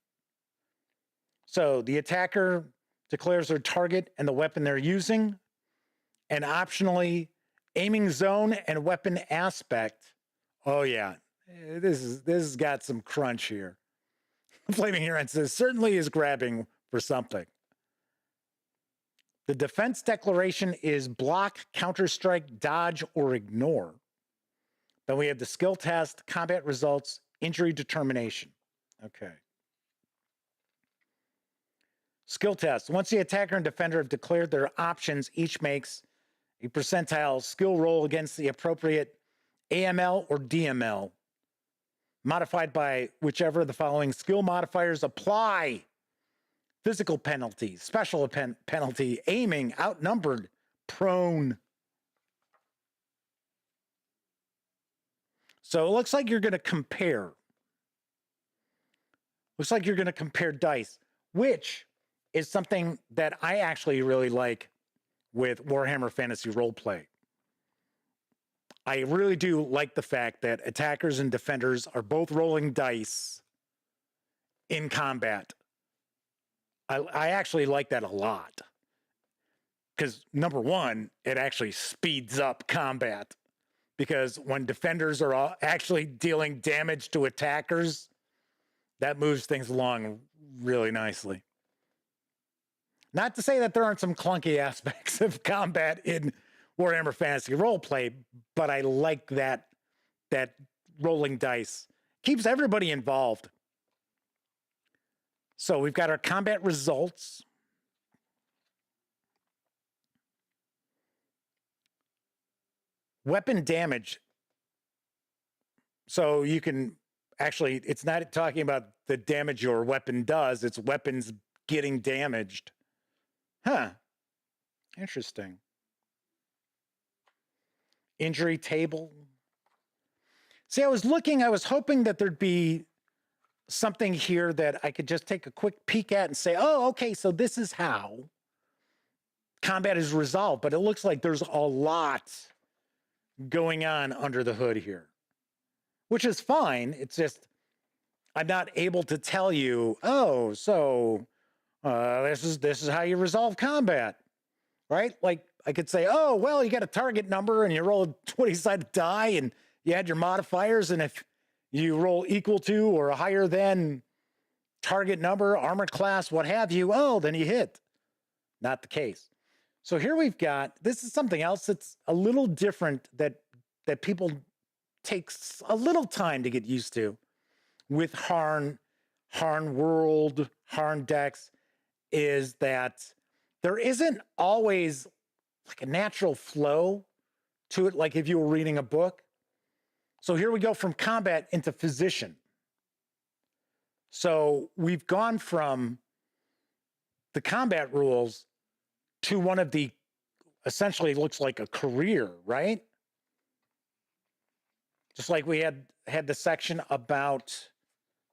So the attacker declares their target and the weapon they're using, and optionally aiming zone and weapon aspect. Oh yeah, this has got some crunch here. Flaming Huron says, certainly is grabbing for something. The defense declaration is block, counterstrike, dodge, or ignore. Then we have the skill test, combat results, injury determination. Okay. Skill test. Once the attacker and defender have declared their options, each makes a percentile skill roll against the appropriate AML or DML, modified by whichever of the following skill modifiers apply. Physical penalty, special penalty, aiming, outnumbered, prone. So it looks like you're going to compare. Looks like you're going to compare dice, which is something that I actually really like with Warhammer Fantasy Roleplay. I really do like the fact that attackers and defenders are both rolling dice in combat. I actually like that a lot. Because number one, it actually speeds up combat. because when defenders are actually dealing damage to attackers, that moves things along really nicely. Not to say that there aren't some clunky aspects of combat in Warhammer Fantasy Roleplay, but I like that rolling dice. Keeps everybody involved. So we've got our combat results. Weapon damage. So you can actually, it's not talking about the damage your weapon does, it's weapons getting damaged. Huh. Interesting. Injury table. See, I was hoping that there'd be something here that I could just take a quick peek at and say, oh, okay, so this is how combat is resolved. But it looks like there's a lot going on under the hood here, which is fine. It's just, I'm not able to tell you, oh, so this is how you resolve combat, right? Like I could say, oh, well, you got a target number and you roll a 20-sided die and you add your modifiers, and if you roll equal to or higher than target number, armor class, what have you, oh, then you hit. Not the case. So here we've got, this is something else that's a little different that people takes a little time to get used to with Harn World, Harn Decks, is that there isn't always like a natural flow to it, like if you were reading a book. So here we go from combat into physician. So we've gone from the combat rules to one of the, essentially looks like a career, right? Just like we had the section about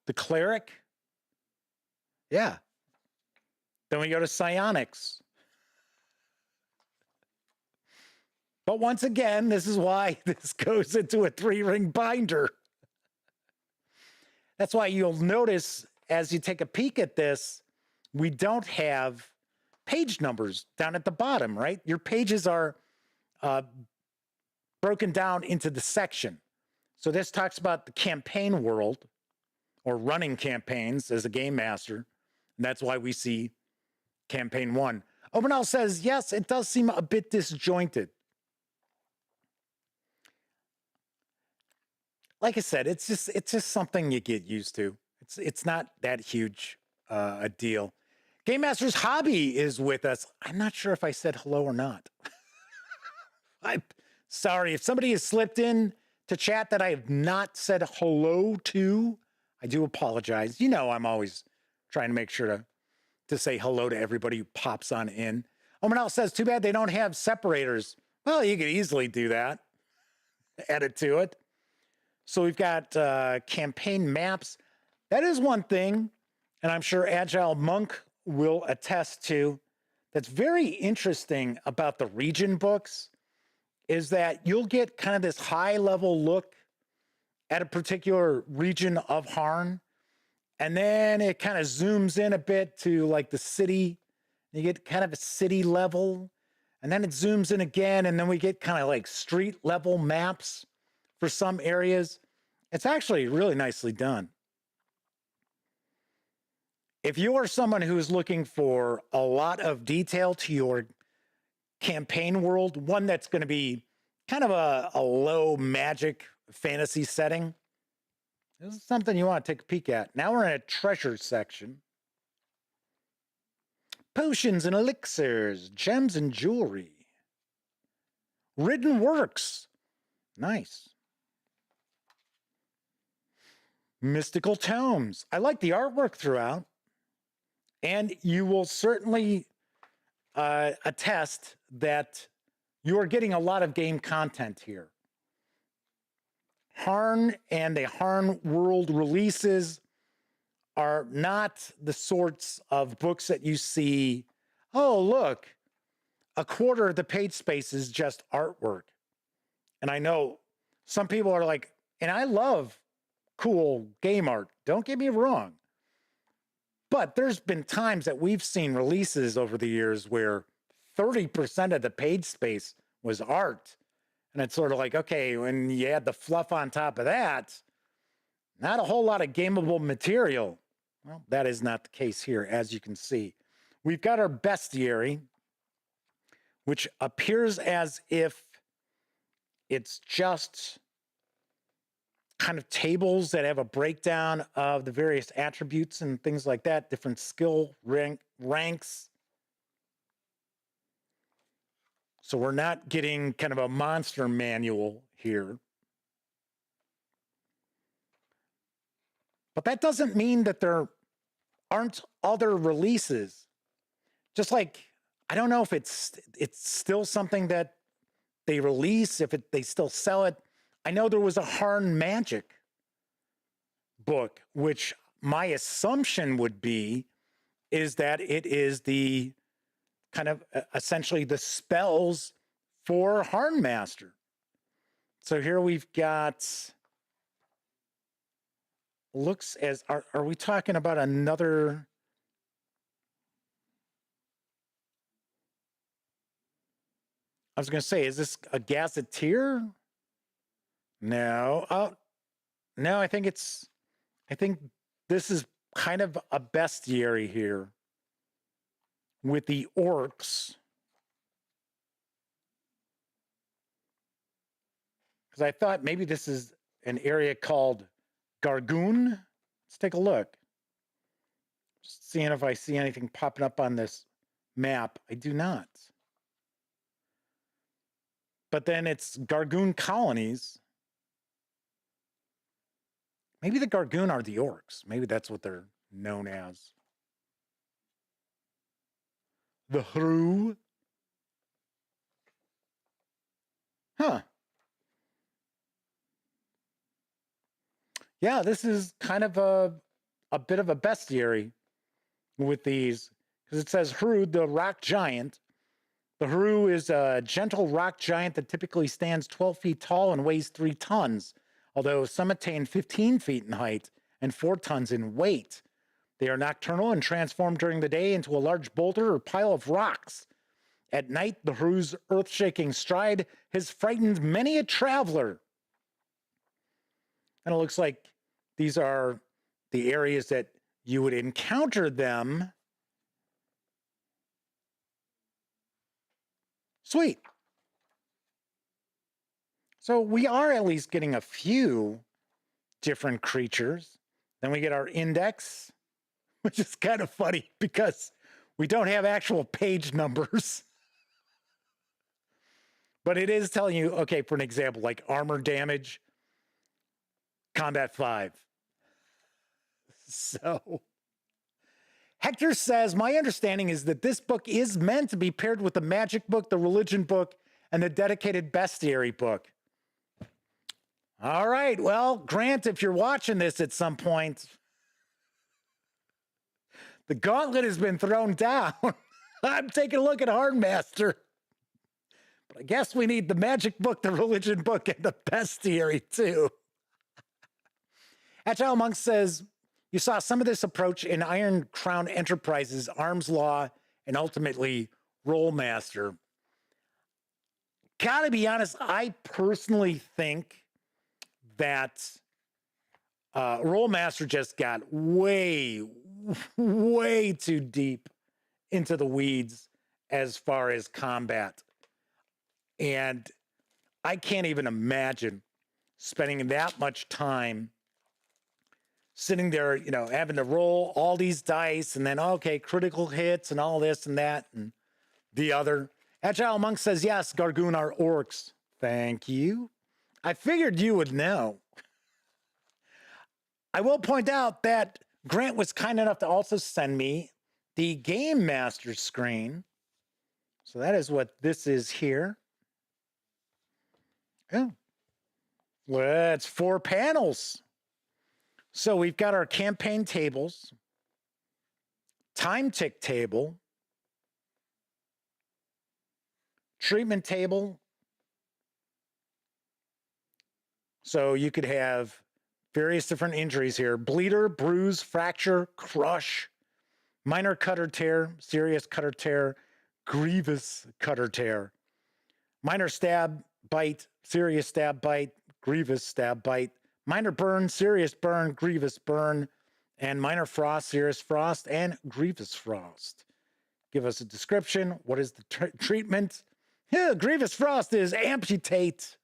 the cleric. Yeah. Then we go to psionics. But once again, this is why this goes into a 3-ring binder. That's why you'll notice as you take a peek at this, we don't have page numbers down at the bottom, right? Your pages are broken down into the section. So this talks about the campaign world, or running campaigns as a game master. And that's why we see campaign 1. Obenal says, yes, it does seem a bit disjointed. Like I said, it's just something you get used to. It's not that huge a deal. Game Master's Hobby is with us. I'm not sure if I said hello or not. I'm sorry if somebody has slipped in to chat that I have not said hello to. I do apologize. You know, I'm always trying to make sure to say hello to everybody who pops on in. Omanal says, too bad they don't have separators. Well, you could easily do that. Add it to it. So we've got campaign maps. That is one thing, and I'm sure Agile Monk will attest to, that's very interesting about the region books, is that you'll get kind of this high-level look at a particular region of Harn, and then it kind of zooms in a bit to like the city. You get kind of a city level, and then it zooms in again, and then we get kind of like street level maps for some areas. It's actually really nicely done. If you are someone who's looking for a lot of detail to your campaign world, one that's going to be kind of a low magic fantasy setting, this is something you want to take a peek at. Now we're in a treasure section. Potions and elixirs, gems and jewelry. Written works. Nice. Mystical tomes. I like the artwork throughout. And you will certainly attest that you are getting a lot of game content here. Harn and the Harn World releases are not the sorts of books that you see, oh, look, a quarter of the page space is just artwork. And I know some people are like, and I love cool game art, don't get me wrong. But there's been times that we've seen releases over the years where 30% of the page space was art. And it's sort of like, okay, when you add the fluff on top of that, not a whole lot of gameable material. Well, that is not the case here, as you can see. We've got our bestiary, which appears as if it's just kind of tables that have a breakdown of the various attributes and things like that, different skill ranks. So we're not getting kind of a monster manual here. But that doesn't mean that there aren't other releases. Just like, I don't know if it's still something that they release, if they still sell it. I know there was a HârnMaster book, which my assumption would be is that it is the kind of essentially the spells for HârnMaster. So here we've got, looks as, are we talking about another? I was going to say, is this a gazetteer? No. Oh, no, I think this is kind of a bestiary here with the orcs. Because I thought maybe this is an area called Gargoon. Let's take a look. Just seeing if I see anything popping up on this map. I do not. But then it's Gargoon colonies. Maybe the Gargoon are the orcs. Maybe that's what they're known as. The Hru. Huh. Yeah, this is kind of a bit of a bestiary with these, because it says Hru, the rock giant. The Hru is a gentle rock giant that typically stands 12 feet tall and weighs 3 tons, although some attain 15 feet in height and 4 tons in weight. They are nocturnal and transform during the day into a large boulder or pile of rocks. At night, the Hru's earth-shaking stride has frightened many a traveler. And it looks like these are the areas that you would encounter them. Sweet. So we are at least getting a few different creatures. Then we get our index, which is kind of funny because we don't have actual page numbers. But it is telling you, okay, for an example, like armor damage, combat 5. So Hector says, my understanding is that this book is meant to be paired with the magic book, the religion book, and the dedicated bestiary book. All right, well, Grant, if you're watching this at some point, the gauntlet has been thrown down. I'm taking a look at HârnMaster. But I guess we need the magic book, the religion book, and the bestiary too. Agile Monk says, you saw some of this approach in Iron Crown Enterprises, Arms Law, and ultimately RoleMaster. Gotta be honest, I personally think that RoleMaster just got way too deep into the weeds as far as combat. And I can't even imagine spending that much time sitting there, you know, having to roll all these dice and then, okay, critical hits and all this and that and the other. Agile Monk says, yes, Gargoon are orcs. Thank you. I figured you would know. I will point out that Grant was kind enough to also send me the Game Master screen. So that is what this is here. Oh, well, it's 4 panels. So we've got our campaign tables, time tick table, treatment table. So you could have various different injuries here: bleeder, bruise, fracture, crush, minor cut or tear, serious cut or tear, grievous cut or tear, minor stab, bite, serious stab bite, grievous stab bite, minor burn, serious burn, grievous burn, and minor frost, serious frost, and grievous frost. Give us a description. What is the treatment? Yeah, grievous frost is amputate.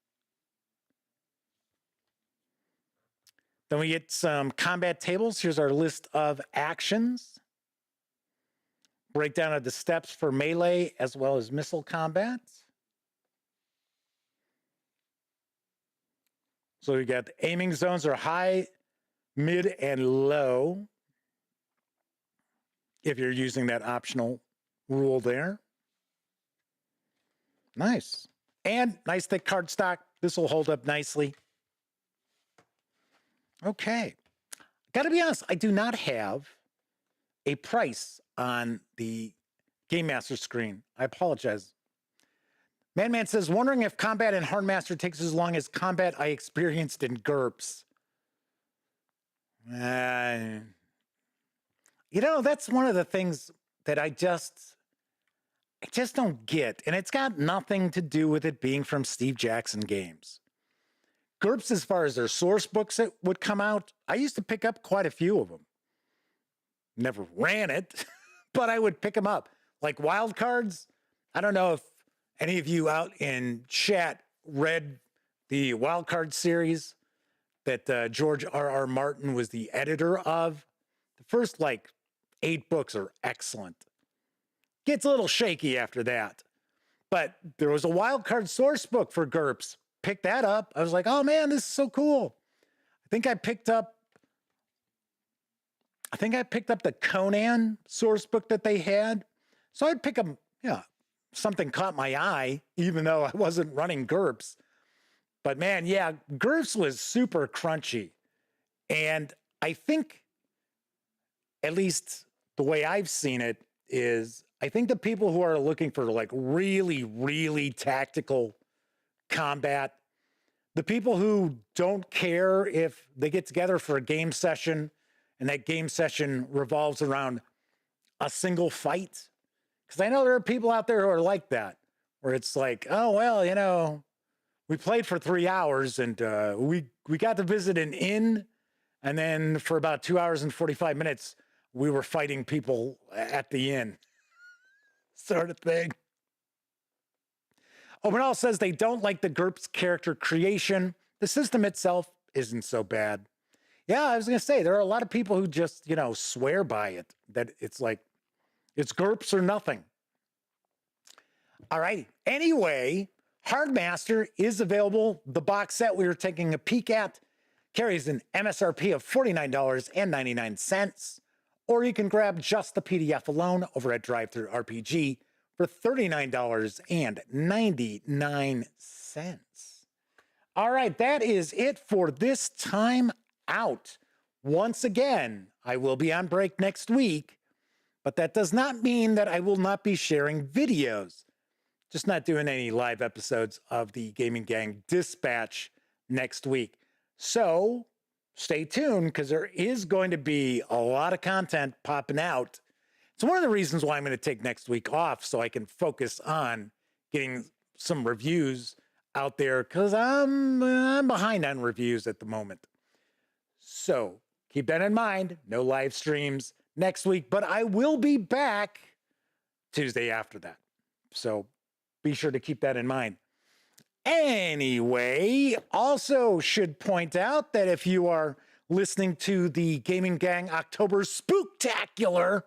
Then we get some combat tables. Here's our list of actions. Breakdown of the steps for melee as well as missile combat. So we got the aiming zones are high, mid, and low. If you're using that optional rule there. Nice. And nice thick cardstock. This will hold up nicely. Okay. Gotta be honest, I do not have a price on the Game Master screen. I apologize. Madman says, wondering if combat in HârnMaster takes as long as combat I experienced in GURPS. You know, that's one of the things that I just don't get. And it's got nothing to do with it being from Steve Jackson Games. GURPS, as far as their source books that would come out, I used to pick up quite a few of them. Never ran it, but I would pick them up. Like wild cards, I don't know if any of you out in chat read the wild card series that George R.R. Martin was the editor of. The first, 8 books are excellent. Gets a little shaky after that. But there was a wild card source book for GURPS. Picked that up. I was like, oh man, this is so cool. I think I picked up the Conan source book that they had. So I'd pick them, something caught my eye, even though I wasn't running GURPS. But man, yeah, GURPS was super crunchy. And I think, at least the way I've seen it, is I think the people who are looking for really, really tactical combat, the people who don't care if they get together for a game session and that game session revolves around a single fight. Because I know there are people out there who are like that, where it's like, oh, well, we played for 3 hours and we got to visit an inn. And then for about 2 hours and 45 minutes, we were fighting people at the inn, sort of thing. Openall says they don't like the GURPS character creation. The system itself isn't so bad. Yeah, I was going to say, there are a lot of people who just, swear by it, that it's like, it's GURPS or nothing. All right. Anyway, HârnMaster is available. The box set we were taking a peek at carries an MSRP of $49.99, or you can grab just the PDF alone over at DriveThruRPG for $39.99. All right, that is it for this time out. Once again, I will be on break next week, but that does not mean that I will not be sharing videos. Just not doing any live episodes of the Gaming Gang Dispatch next week. So stay tuned, because there is going to be a lot of content popping out. It's one of the reasons why I'm going to take next week off, so I can focus on getting some reviews out there, because I'm behind on reviews at the moment. So keep that in mind. No live streams next week, but I will be back Tuesday after that. So be sure to keep that in mind. Anyway, also should point out that if you are listening to the Gaming Gang October Spooktacular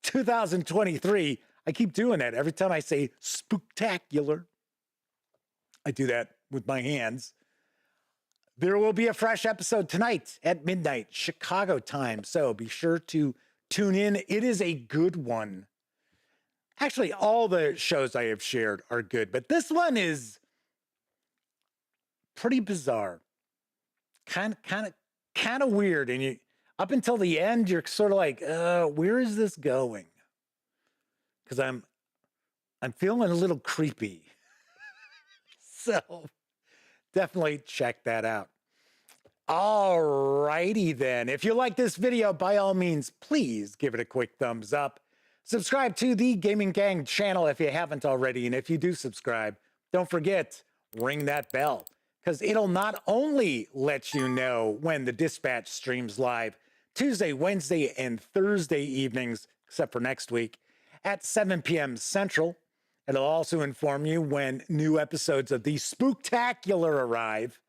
2023, I keep doing that. Every time I say spooktacular, I do that with my hands. There will be a fresh episode tonight at midnight, Chicago time. So be sure to tune in. It is a good one. Actually, all the shows I have shared are good, but this one is pretty bizarre. Kind of weird. And you, up until the end, you're sort of like, where is this going? Because I'm feeling a little creepy. So definitely check that out. All righty then. If you like this video, by all means, please give it a quick thumbs up. Subscribe to the Gaming Gang channel if you haven't already. And if you do subscribe, don't forget, ring that bell, because it'll not only let you know when the Dispatch streams live Tuesday, Wednesday, and Thursday evenings, except for next week, at 7 p.m. Central. It'll also inform you when new episodes of The Spooktacular arrive.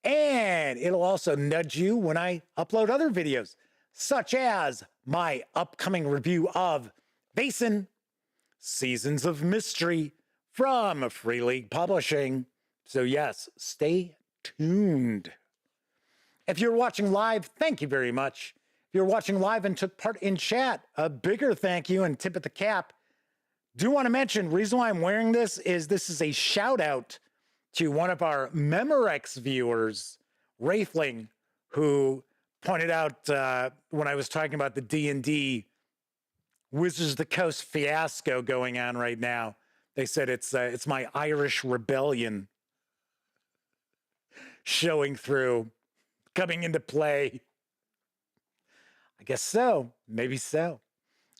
And it'll also nudge you when I upload other videos, such as my upcoming review of Vaesen, Seasons of Mystery from Free League Publishing. So yes, stay tuned. If you're watching live, thank you very much. If you're watching live and took part in chat, a bigger thank you and tip at the cap. Do want to mention, reason why I'm wearing this is a shout out to one of our Memorex viewers, Wraithling, who pointed out when I was talking about the D&D Wizards of the Coast fiasco going on right now. They said it's my Irish rebellion showing through, coming into play. I guess so. Maybe so.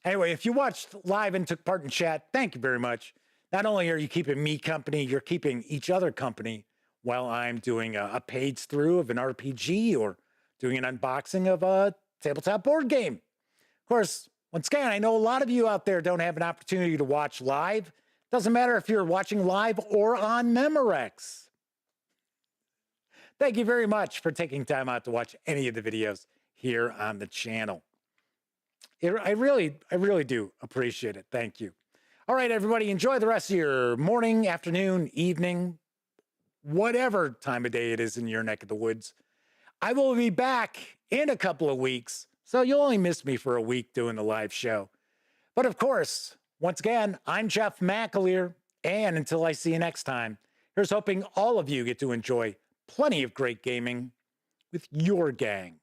Anyway, if you watched live and took part in chat, thank you very much. Not only are you keeping me company, you're keeping each other company while I'm doing a page through of an RPG or doing an unboxing of a tabletop board game. Of course, once again, I know a lot of you out there don't have an opportunity to watch live. Doesn't matter if you're watching live or on Memorex. Thank you very much for taking time out to watch any of the videos here on the channel. I really do appreciate it. Thank you. All right, everybody, enjoy the rest of your morning, afternoon, evening, whatever time of day it is in your neck of the woods. I will be back in a couple of weeks, so you'll only miss me for a week doing the live show. But of course, once again, I'm Jeff McAleer, and until I see you next time, here's hoping all of you get to enjoy plenty of great gaming with your gang.